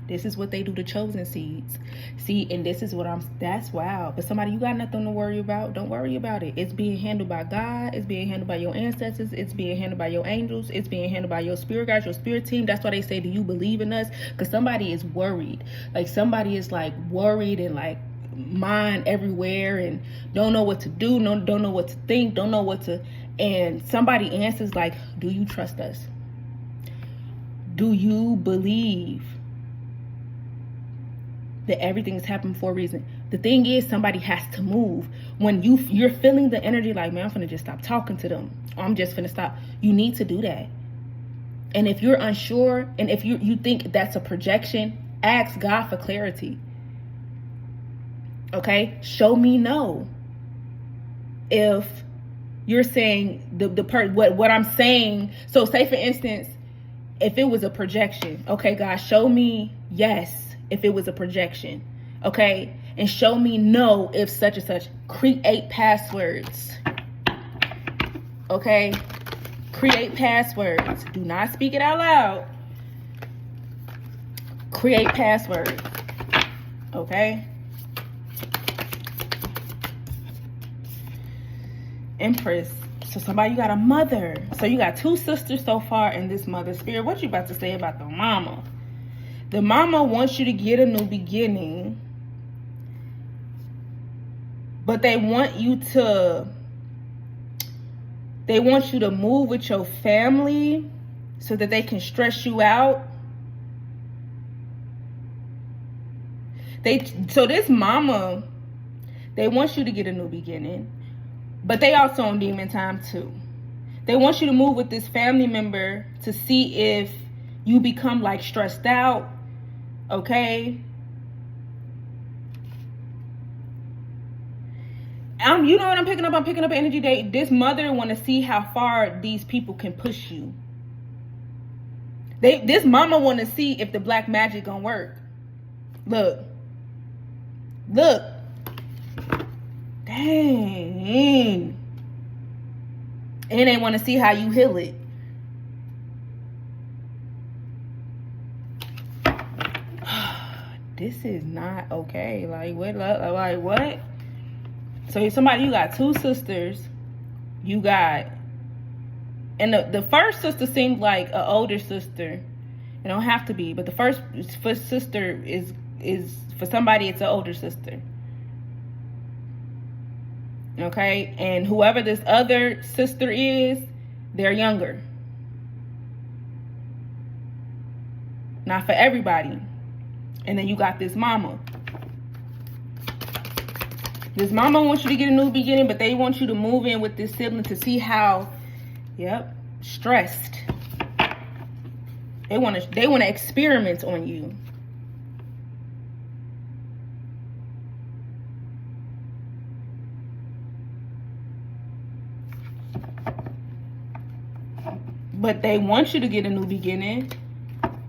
This is what they do to chosen seeds. See, and this is what that's wild. But somebody, you got nothing to worry about. Don't worry about it. It's being handled by God. It's being handled by your ancestors. It's being handled by your angels. It's being handled by your spirit guides, your spirit team. That's why they say, do you believe in us? Because somebody is worried. Like somebody is like worried and like mind everywhere and don't know what to do. Don't know what to think. Don't know what to. And somebody answers like, do you trust us? Do you believe that everything's happened for a reason? The thing is, somebody has to move. When you're feeling the energy like, man, I'm finna just stop talking to them. I'm just finna stop. You need to do that. And if you're unsure, and if you think that's a projection, ask God for clarity. Okay? Show me no. If you're saying what I'm saying, so say for instance, if it was a projection, okay, God, show me yes if it was a projection, okay? And show me no if such and such. Create passwords, okay? Create passwords. Do not speak it out loud. Create passwords, okay? Empress. So somebody, you got a mother. So you got two sisters so far in this mother spirit. What you about to say about the mama? The mama wants you to get a new beginning, but they want you to move with your family so that they can stress you out. So this mama, they want you to get a new beginning, but they also on demon time too. They want you to move with this family member to see if you become like stressed out, okay? You know what I'm picking up? I'm picking up energy date. This mother want to see how far these people can push you. This mama want to see if the black magic gonna work. Look. Dang. And they want to see how you heal it. This is not okay. Like what? So somebody, you got two sisters. You got, and the first sister seemed like an older sister. It don't have to be, but the first sister is for somebody, it's an older sister. Okay, and whoever this other sister is, they're younger. Not for everybody. And then you got this mama. This mama wants you to get a new beginning, but they want you to move in with this sibling to see how, stressed. They want to experiment on you. But they want you to get a new beginning.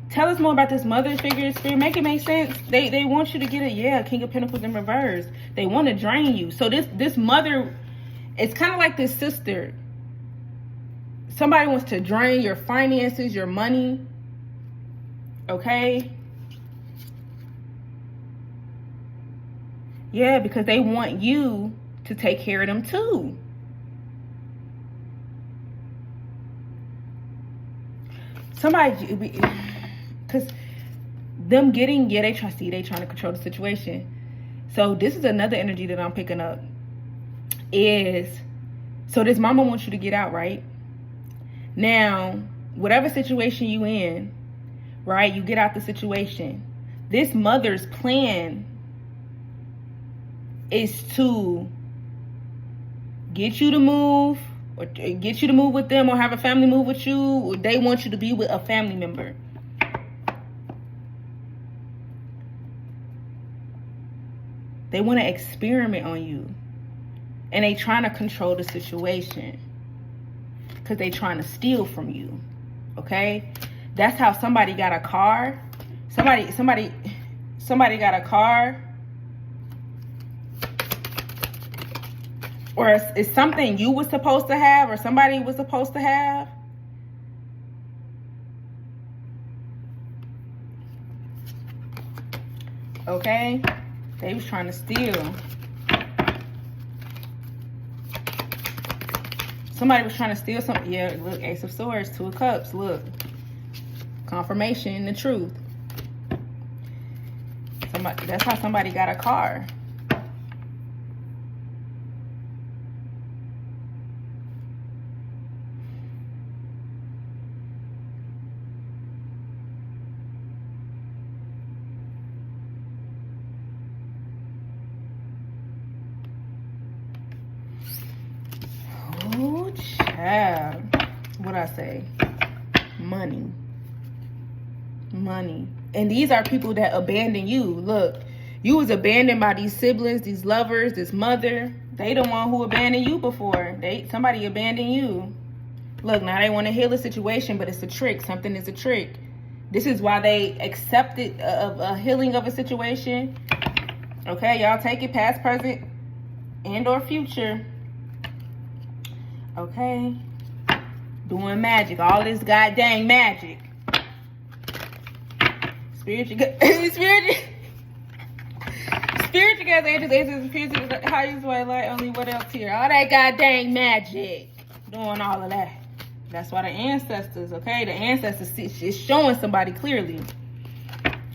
Tell us more about this mother figure spirit. Make it make sense. They want you to get King of Pentacles in reverse. They want to drain you. So this mother, it's kind of like this sister. Somebody wants to drain your finances, your money. Okay? Yeah, because they want you to take care of them too. Somebody, because them getting, yeah, they trying to control the situation. So this is another energy that I'm picking up. Is, so this mama wants you to get out, right? Now, whatever situation you in, right, you get out the situation. This mother's plan is to get you to move, or get you to move with them, or have a family move with you, or they want you to be with a family member. They want to experiment on you. And they trying to control the situation. Because they trying to steal from you. Okay? That's how somebody got a car. Somebody got a car. Or it's something you was supposed to have, or somebody was supposed to have. Okay? They was trying to steal. Somebody was trying to steal something. Yeah, look, Ace of Swords, Two of Cups, look. Confirmation, the truth. That's how somebody got a car. Oh, child. What'd I say? Money. And these are people that abandon you. Look, you was abandoned by these siblings, these lovers, this mother. They the one who abandoned you before. Somebody abandoned you. Look, now they want to heal a situation, but it's a trick. Something is a trick. This is why they accepted a healing of a situation. Okay, y'all take it, past, present, and or future. Okay. Doing magic. All this goddamn magic. Spiritual guys, angels, spiritual highest white light, only what else here? All that goddamn magic. Doing all of that. That's why the ancestors, okay? The ancestors is showing somebody clearly.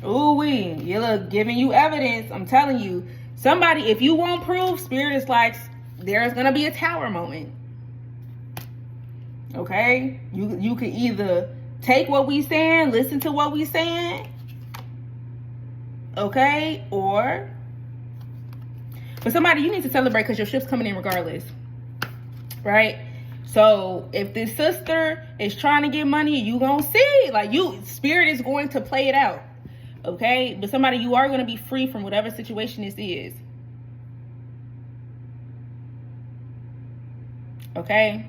Ooh-wee. You look, giving you evidence. I'm telling you. Somebody, if you want proof, Spirit is like, there's going to be a tower moment. Okay? You could either take what we saying, listen to what we saying, okay? Or, for somebody, you need to celebrate because your ship's coming in regardless. Right? So, if this sister is trying to get money, you gonna see. Like, Spirit is going to play it out. Okay? But somebody, you are going to be free from whatever situation this is. Okay?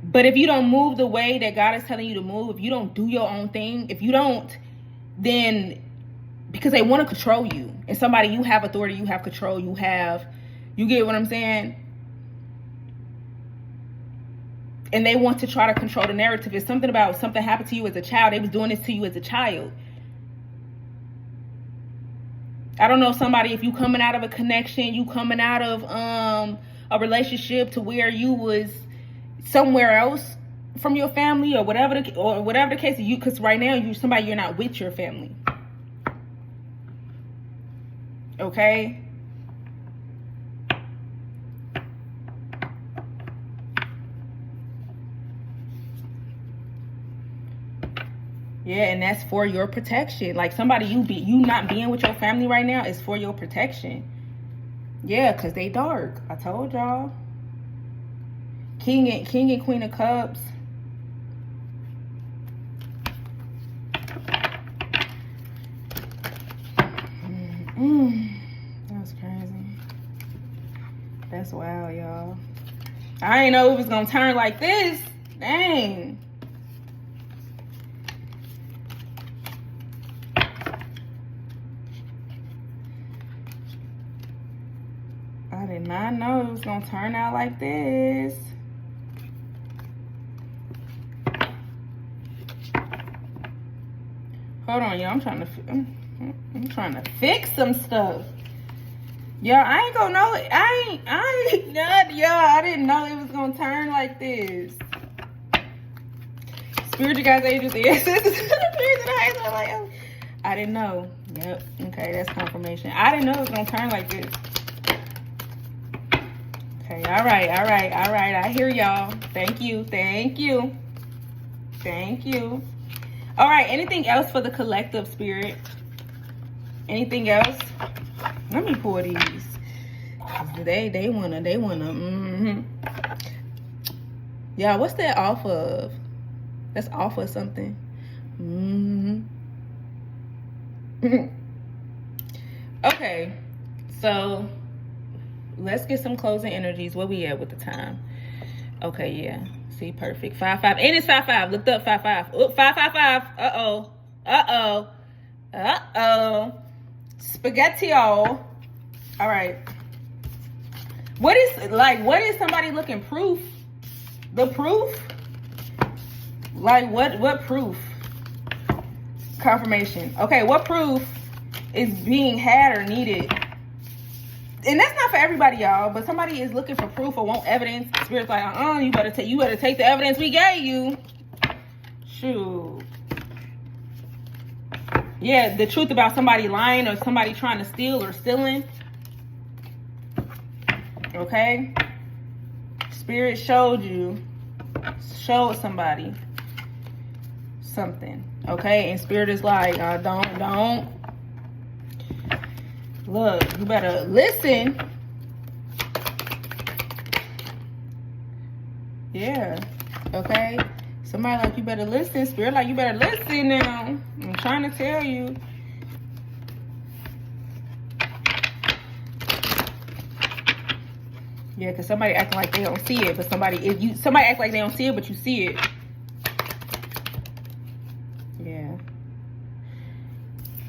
But if you don't move the way that God is telling you to move, if you don't do your own thing, if you don't, then because they want to control you. And somebody, you have authority, you have control, you get what I'm saying? And they want to try to control the narrative. It's something about something happened to you as a child. They was doing this to you as a child. I don't know, somebody, if you coming out of a connection, you coming out of a relationship to where you was somewhere else from your family, or whatever the case, you, because right now you're not with your family. Okay? Yeah, and that's for your protection. Like, somebody, you not being with your family right now is for your protection. Yeah, because they dark. I told y'all. King and Queen of Cups. That's crazy. That's wild, y'all. I didn't know it was gonna turn like this. Dang. I did not know it was gonna turn out like this. Hold on, y'all. I'm trying to fix some stuff. Y'all, I ain't gonna know it. I ain't not, y'all. I didn't know it was gonna turn like this. Spiritual guys, angels, ancestors, I didn't know. Yep. Okay, that's confirmation. I didn't know it was gonna turn like this. Okay. All right. I hear y'all. Thank you. All right. Anything else for the collective, spirit? Anything else? Let me pour these. They wanna. Yeah, what's that off of? That's off of something. Okay, so let's get some closing energies. Where we at with the time? Okay, yeah. See, perfect. 5-5, and it's 5-5. Looked up 5-5. Oop, 5-5-5. Spaghetti-o. All right. What is somebody looking proof? The proof? Like what proof? Confirmation. Okay, what proof is being had or needed? And that's not for everybody, y'all, but somebody is looking for proof or want evidence. Spirit's like, you better take the evidence we gave you. Shoot. Yeah, the truth about somebody lying or somebody trying to steal or stealing. Okay? Spirit showed somebody something. Okay? And Spirit is like, don't. Look, you better listen. Yeah. Okay? Somebody like, you better listen. Spirit like, you better listen now. I'm trying to tell you. Yeah, because somebody acting like they don't see it, but somebody act like they don't see it, but you see it. Yeah.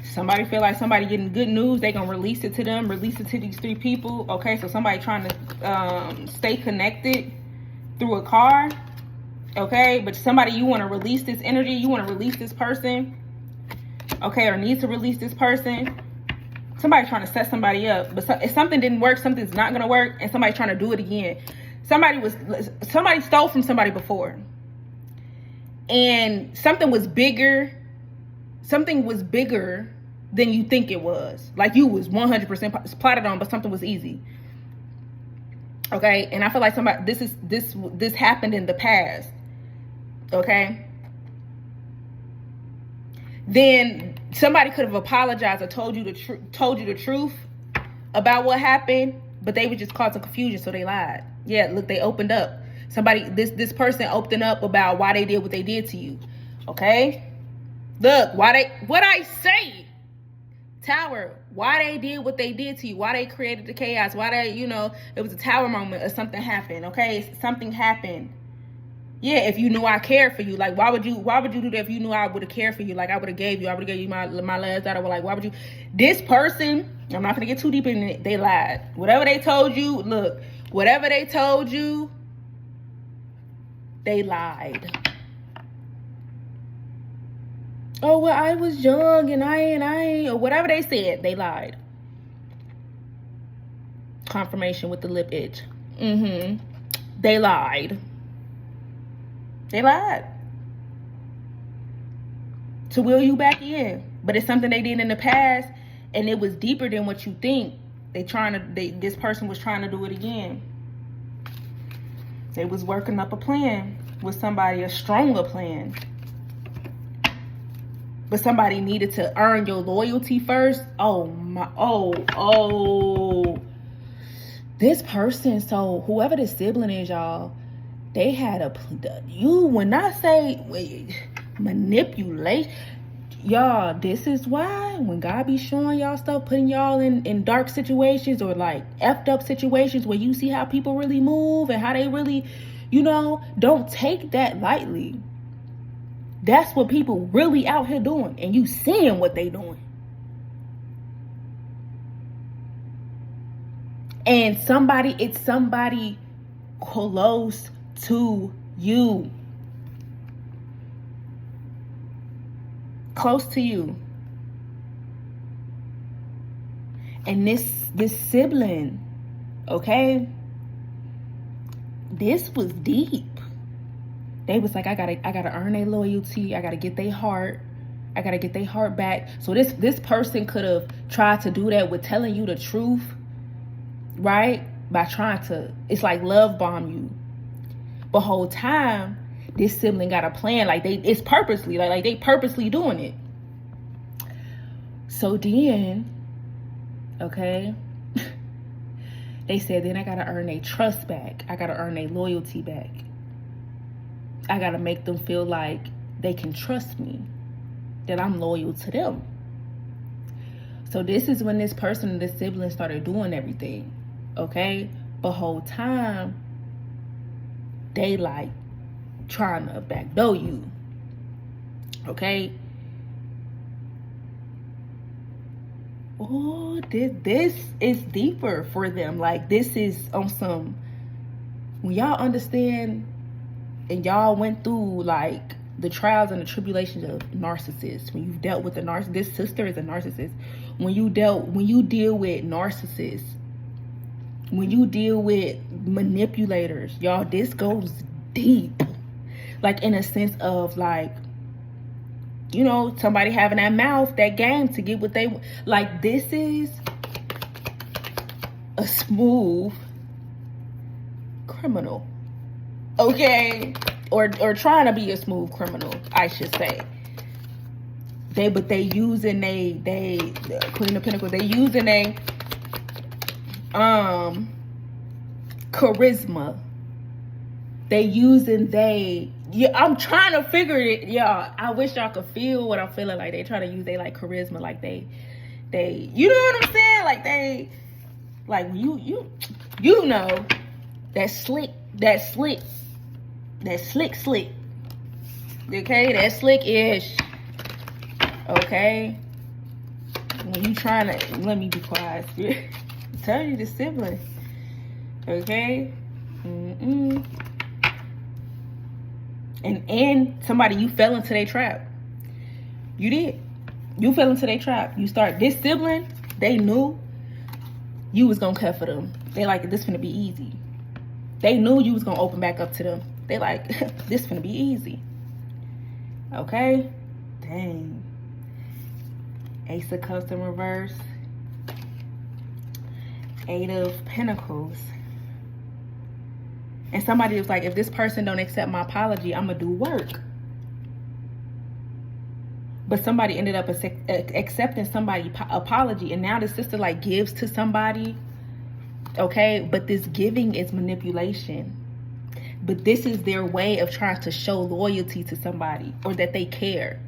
Somebody feel like somebody getting good news, they gonna release it to them, release it to these 3 people. Okay, so somebody trying to stay connected through a car. Okay, but somebody, you want to release this energy, you want to release this person. Okay, or need to release this person. Somebody trying to set somebody up, but if something didn't work, something's not gonna work, and somebody trying to do it again. Somebody stole from somebody before, and something was bigger than you think it was. Like you was 100% plotted on, but something was easy. Okay, and I feel like this happened in the past. Okay, then somebody could have apologized or told you the truth about what happened, but they were just causing confusion, so they lied. Yeah, look, they opened up. This person opened up about why they did what they did to you. Okay, look, what I say, Tower, why they did what they did to you, why they created the chaos, why they, it was a Tower moment or something happened. Okay, something happened. Yeah, if you knew I cared for you, like why would you do that if you knew I would have cared for you? Like I would have gave you my last daughter. Like why would you? This person, I'm not gonna get too deep in it. They lied. Whatever they told you, look, whatever they told you, they lied. Oh well, I was young and I or whatever they said, they lied. Confirmation with the lip itch. They lied. They lied to wheel you back in, but it's something they did in the past, and it was deeper than what you think. This person was trying to do it again. They was working up a plan with somebody, a stronger plan, but somebody needed to earn your loyalty first. This person. So whoever the sibling is, y'all. They had when I say manipulate, y'all, this is why when God be showing y'all stuff, putting y'all in dark situations or like effed up situations where you see how people really move and how they really, don't take that lightly. That's what people really out here doing, and you seeing what they doing. And it's somebody close to you. close to you. And this sibling, okay, this was deep. They was like, I gotta earn their loyalty. I gotta get their heart. I gotta get their heart back. So this person could have tried to do that with telling you the truth, right? By trying to, it's like love bomb you. But whole time, this sibling got a plan. Like it's purposely, like they purposely doing it. So then, okay, they said, then I gotta earn their trust back. I gotta earn their loyalty back. I gotta make them feel like they can trust me, that I'm loyal to them. So this is when this person and this sibling started doing everything, okay? But whole time, they like trying to backdoor you, okay? Oh, this is deeper for them. Like, this is on some, when y'all understand and y'all went through like the trials and the tribulations of narcissists, when you've dealt with a narcissist, this sister is a narcissist. When you deal with narcissists, when you deal with manipulators, y'all, this goes deep. Like, in a sense of like, you know, somebody having that mouth, that game to get what they, like, this is a smooth criminal, okay? Or trying to be a smooth criminal, I should say. But they using Queen of Pentacles, they using charisma. They using I'm trying to figure it, y'all. I wish y'all could feel what I'm feeling. Like, they trying to use like charisma, like they you know what I'm saying? Like, they, like, you know, that slick. Okay, that slick-ish. Okay, when you trying to, let me be quiet. Tell you the sibling. Okay. And somebody, you fell into their trap. You did. You fell into their trap. This sibling, they knew you was gonna cut for them. They like, this finna be easy. They knew you was gonna open back up to them. They like, this finna be easy. Okay? Dang. Ace of Cups in reverse. 8 of Pentacles. And somebody was like, if this person don't accept my apology, I'm gonna do work. But somebody ended up accepting somebody's apology. And now the sister like gives to somebody. Okay? But this giving is manipulation. But this is their way of trying to show loyalty to somebody, or that they care.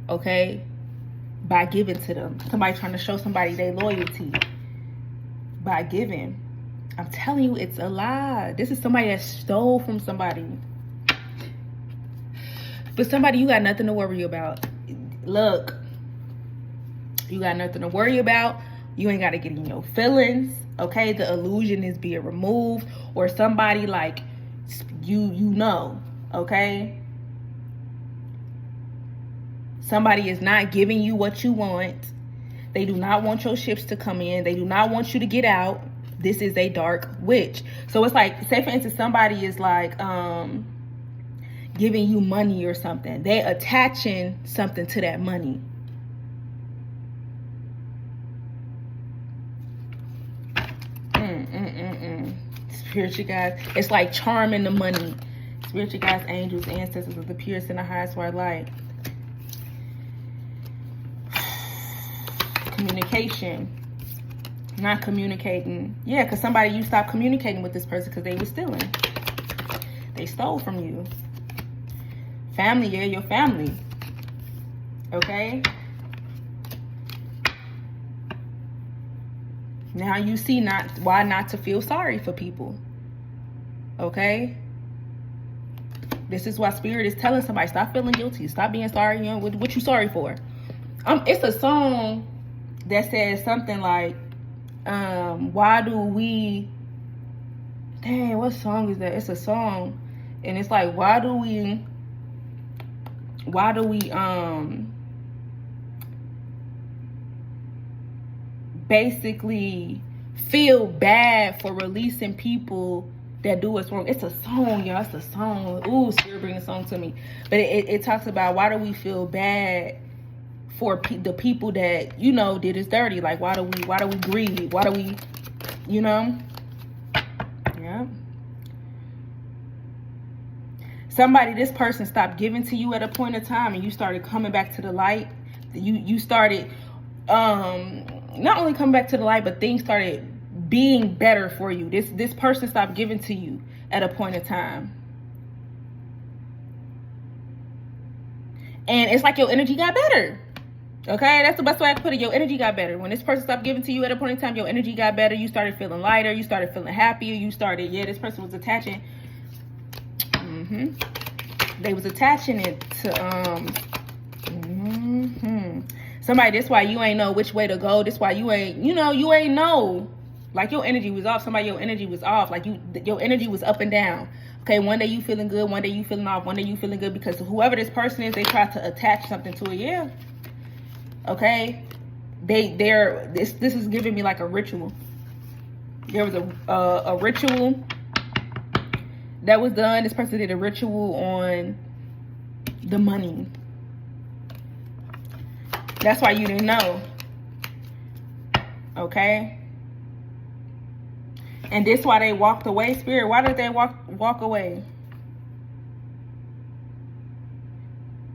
Okay? By giving to them. Somebody trying to show somebody their loyalty by giving. I'm telling you, it's a lie. This is somebody that stole from somebody. But somebody you got nothing to worry about. Look, you got nothing to worry about. You ain't got to get in your feelings. Okay? The illusion is being removed. Or somebody like, you know, okay? Somebody is not giving you what you want. They do not want your ships to come in. They do not want you to get out. This is a dark witch. So it's like, say for instance, somebody is like giving you money or something. They're attaching something to that money. Spiritual guys, it's like charming the money. Spiritual guys, angels, ancestors of the purest and the highest white light. Communication. Not communicating. Yeah, because somebody, you stopped communicating with this person because they were stealing. They stole from you. Family, yeah, your family. Okay? Now you see why not to feel sorry for people. Okay? This is why Spirit is telling somebody, stop feeling guilty. Stop being sorry. You know, what you sorry for? It's a song that says something like, why do we, dang, what song is that? It's a song, and it's like, why do we basically feel bad for releasing people that do us wrong. It's a song, y'all. It's a song. Ooh, Spirit bring a song to me. But it talks about, why do we feel bad for the people that, you know, did us dirty? Like, why do we grieve? Why do we, you know? Yeah. This person stopped giving to you at a point of time, and you started coming back to the light. You started not only coming back to the light, but things started being better for you. This person stopped giving to you at a point of time. And it's like your energy got better. Okay, that's the best way I can put it. Your energy got better. When this person stopped giving to you at a point in time, your energy got better. You started feeling lighter. You started feeling happier. You started, this person was attaching. They was attaching it to, somebody. That's why you ain't know which way to go. That's why you ain't know. Like, your energy was off. Your energy was off. Like, your energy was up and down. Okay, one day you feeling good, one day you feeling off, one day you feeling good, because whoever this person is, they try to attach something to it. Yeah. Okay, this is giving me like a ritual. There was a ritual that was done. This person did a ritual on the money. That's why you didn't know. Okay, and this why they walked away. Spirit, why did they walk away?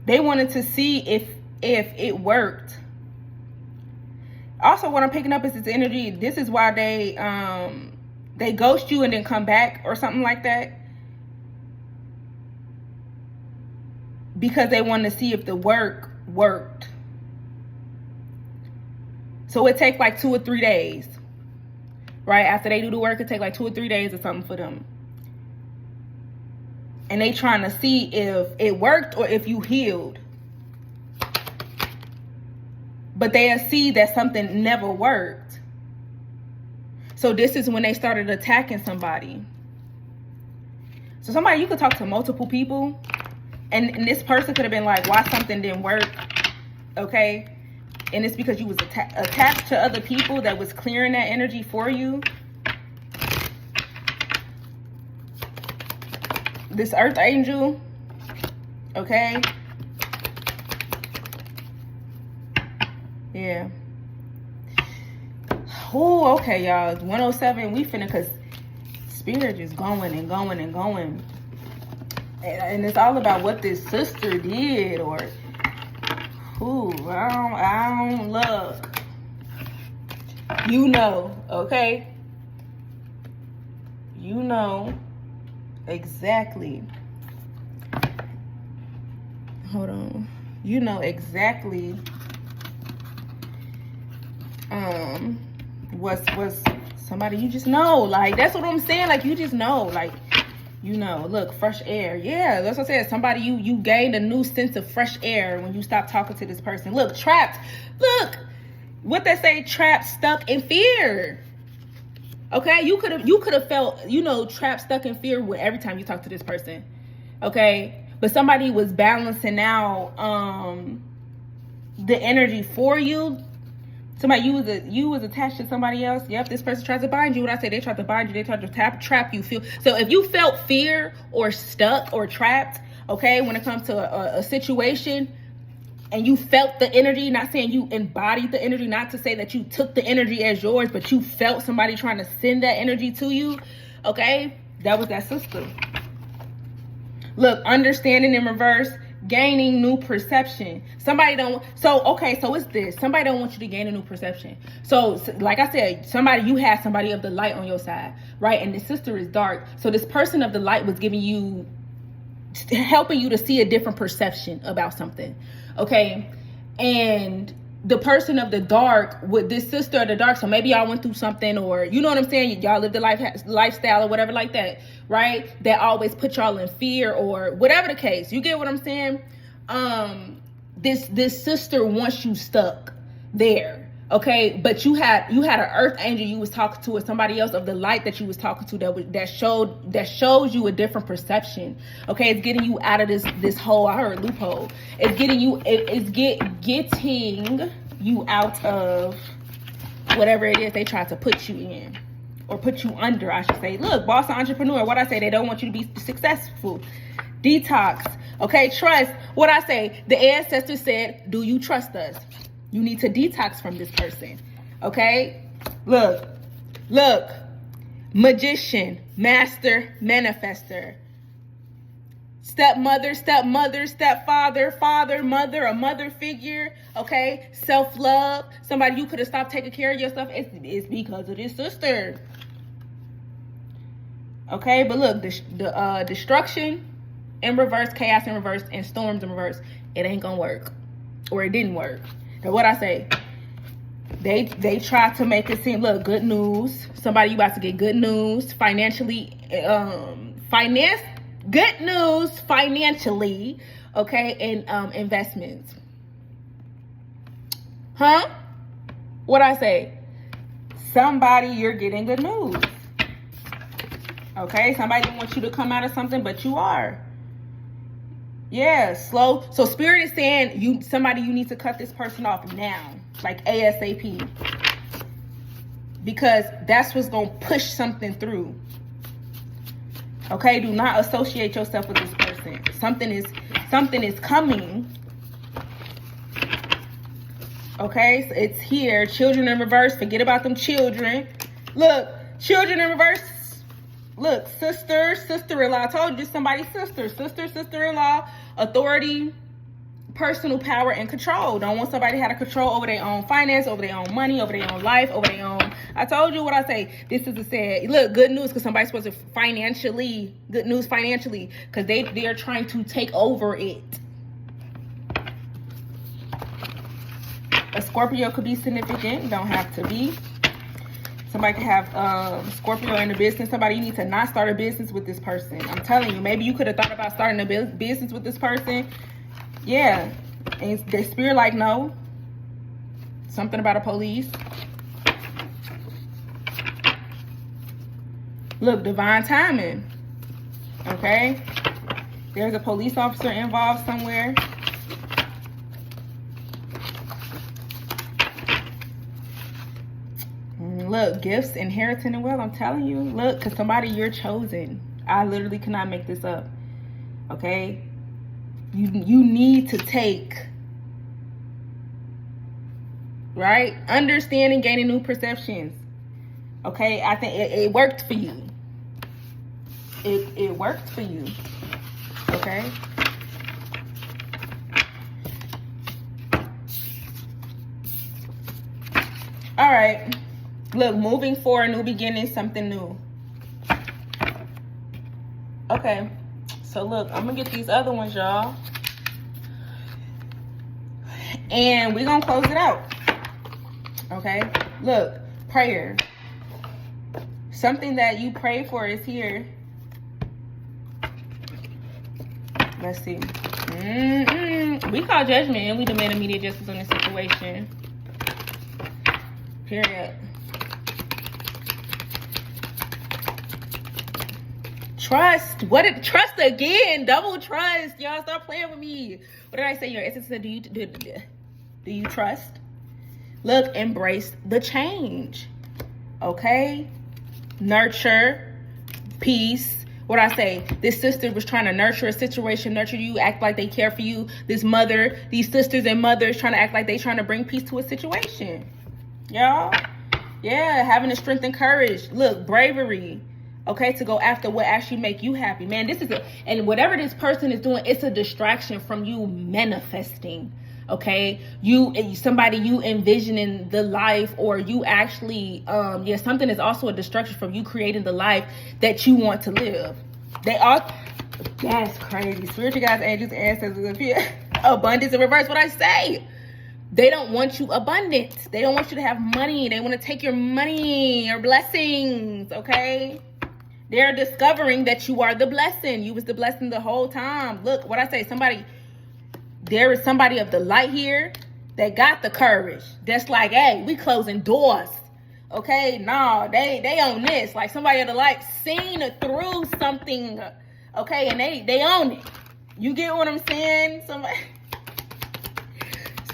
They wanted to see if it worked. Also, what I'm picking up is this energy. This is why they ghost you and then come back or something like that, because they wanted to see if the work worked. So it takes like 2 or 3 days, right? After they do the work, it takes like 2 or 3 days or something for them. And they trying to see if it worked or if you healed. But they'll see that something never worked. So this is when they started attacking somebody. So somebody, you could talk to multiple people, and this person could have been like, why something didn't work, okay? And it's because you was attached to other people that was clearing that energy for you. This earth angel, okay? Yeah. Oh, okay, y'all. 107. We finna, cause spirit is going and going and going. And it's all about what this sister did, or I don't look. You know, okay? You know exactly. Hold on. You know exactly was somebody you just know. Like, that's what I'm saying. Like, you just know. Like, you know, look, fresh air. Yeah, that's what I said. Somebody you gained a new sense of fresh air when you stopped talking to this person. Look, trapped. Look, what they say, trapped, stuck in fear. Okay, you could have felt, you know, trapped, stuck in fear with every time you talk to this person. Okay, but somebody was balancing out the energy for you. Somebody, you was attached to somebody else. Yep, this person tries to bind you. When I say they tried to bind you, they tried to trap you. So if you felt fear or stuck or trapped, okay, when it comes to a situation, and you felt the energy, not saying you embodied the energy, not to say that you took the energy as yours, but you felt somebody trying to send that energy to you, okay, that was that sister. Look, understanding in reverse, gaining new perception. So it's this. Somebody don't want you to gain a new perception. So like I said, you had somebody of the light on your side, right? And the sister is dark. So this person of the light was helping you to see a different perception about something, okay? And the person of the dark with this sister of the dark, so maybe y'all went through something, or you know what I'm saying, y'all lived a lifestyle or whatever like that, right? That always put y'all in fear or whatever the case. You get what I'm saying? This sister wants you stuck there, okay? But you had an earth angel you was talking to, or somebody else of the light that you was talking to that shows you a different perception, okay? It's getting you out of this hole. I heard loophole. It's getting you out of whatever it is they try to put you in, or put you under, I should say. Look, boss entrepreneur, what I say, they don't want you to be successful. Detox, okay, trust. What I say, the ancestors said, do you trust us? You need to detox from this person, okay? Look, magician, master, manifester, stepmother, stepfather, father, mother, a mother figure, okay? Self-love, somebody you could have stopped taking care of yourself. It's because of this sister, okay? But look, the destruction in reverse, chaos in reverse, and storms in reverse, it ain't gonna work, or it didn't work. And what I say, they try to make it seem, look, good news. Somebody, you about to get good news financially, good news financially, okay, and investments. Huh? What I say? Somebody, you're getting good news. Okay, somebody didn't want you to come out of something, but you are. Yeah, slow. So spirit is saying you need to cut this person off now, like ASAP, because that's what's gonna push something through. Okay, do not associate yourself with this person. Something is coming. Okay, so it's here. Children in reverse. Forget about them children. Look, children in reverse. Look, sister-in-law. I told you, somebody's sister-in-law, authority, personal power, and control. Don't want somebody to have control over their own finance, over their own money, over their own life, over their own. I told you what I say. This is the said. Look, good news, because somebody's supposed to good news financially, because they are trying to take over it. A Scorpio could be significant. Don't have to be. Somebody could have Scorpio in the business. Somebody, you need to not start a business with this person. I'm telling you, maybe you could have thought about starting a business with this person. Yeah. And the spirit like, no. Something about a police. Look, divine timing. Okay. There's a police officer involved somewhere. Look, gifts, inheritance, and wealth. I'm telling you, look, because somebody, you're chosen. I literally cannot make this up. Okay? You need to take, right? Understanding, gaining new perceptions. Okay? I think it worked for you. It worked for you. Okay? All right. Look, moving forward, new beginning, something new. Okay, so look, I'm gonna get these other ones, y'all, and we're gonna close it out. Okay, look, prayer. Something that you pray for is here. Let's see. We call judgment, and we demand immediate justice on this situation. Period. Trust. Trust again? Double trust. Y'all stop playing with me. What did I say? Your essence said, do you trust? Look, embrace the change. Okay? Nurture. Peace. What I say? This sister was trying to nurture a situation, nurture you, act like they care for you. This mother, these sisters and mothers trying to act like they trying to bring peace to a situation. Y'all? Yeah, having the strength and courage. Look, bravery. Okay, to go after what actually make you happy. Man, this is and whatever this person is doing, it's a distraction from you manifesting. Okay, somebody you envisioning the life, or you actually, something is also a distraction from you creating the life that you want to live. That's crazy. Spiritual guides, angels, ancestors, abundance in reverse. What I say? They don't want you abundant. They don't want you to have money. They want to take your money or blessings. Okay. They're discovering that you are the blessing. You was the blessing the whole time. Look, what I say, there is somebody of the light here that got the courage. That's like, hey, we closing doors. Okay, no, they own this. Like somebody of the light seen through something. Okay, and they own it. You get what I'm saying?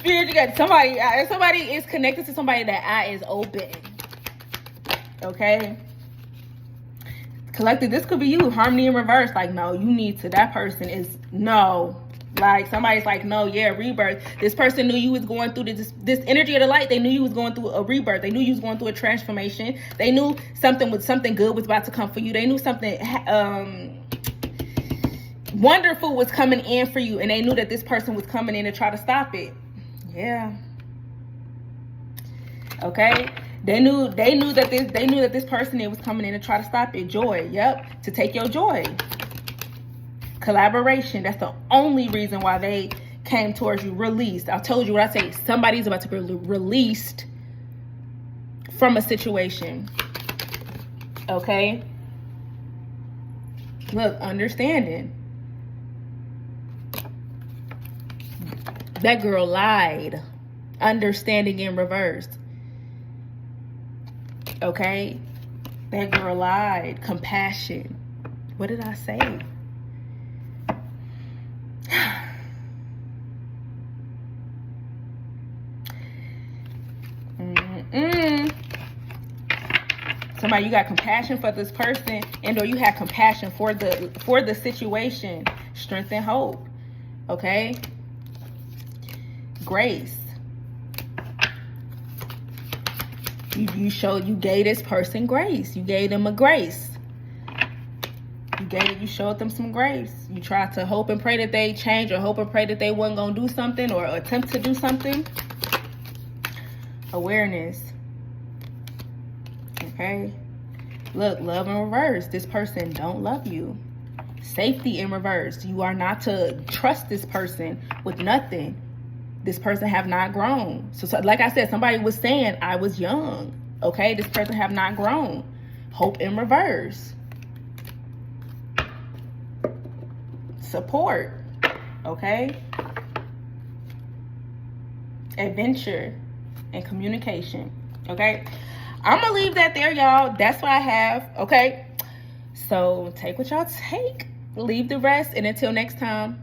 You got somebody. Somebody is connected to somebody. That eye is open. Okay. Collective. This could be you. Harmony in reverse. Like, no, you need to. That person is no. Like, somebody's like, no, yeah, rebirth. This person knew you was going through this energy of the light. They knew you was going through a rebirth. They knew you was going through a transformation. They knew something good was about to come for you. They knew something wonderful was coming in for you, and they knew that this person was coming in to try to stop it. Yeah. Okay. They knew that this person was coming in to try to stop it. Joy. Yep. To take your joy. Collaboration. That's the only reason why they came towards you. Released. I told you what I say. Somebody's about to be released from a situation. Okay. Look, understanding. That girl lied. Understanding in reverse. Okay. That girl lied. Compassion. What did I say? Somebody, you got compassion for this person, and or you have compassion for the situation. Strength and hope. Okay. Grace. You gave this person grace. You gave them a grace. You showed them some grace. You tried to hope and pray that they change, or hope and pray that they wasn't gonna do something or attempt to do something. Awareness. Okay. Look, love in reverse. This person don't love you. Safety in reverse. You are not to trust this person with nothing. This person have not grown. So like I said, somebody was saying I was young. Okay, this person have not grown. Hope in reverse. Support. Okay. Adventure and communication. Okay. I'm gonna leave that there, y'all. That's what I have. Okay. So take what y'all take. Leave the rest. And until next time.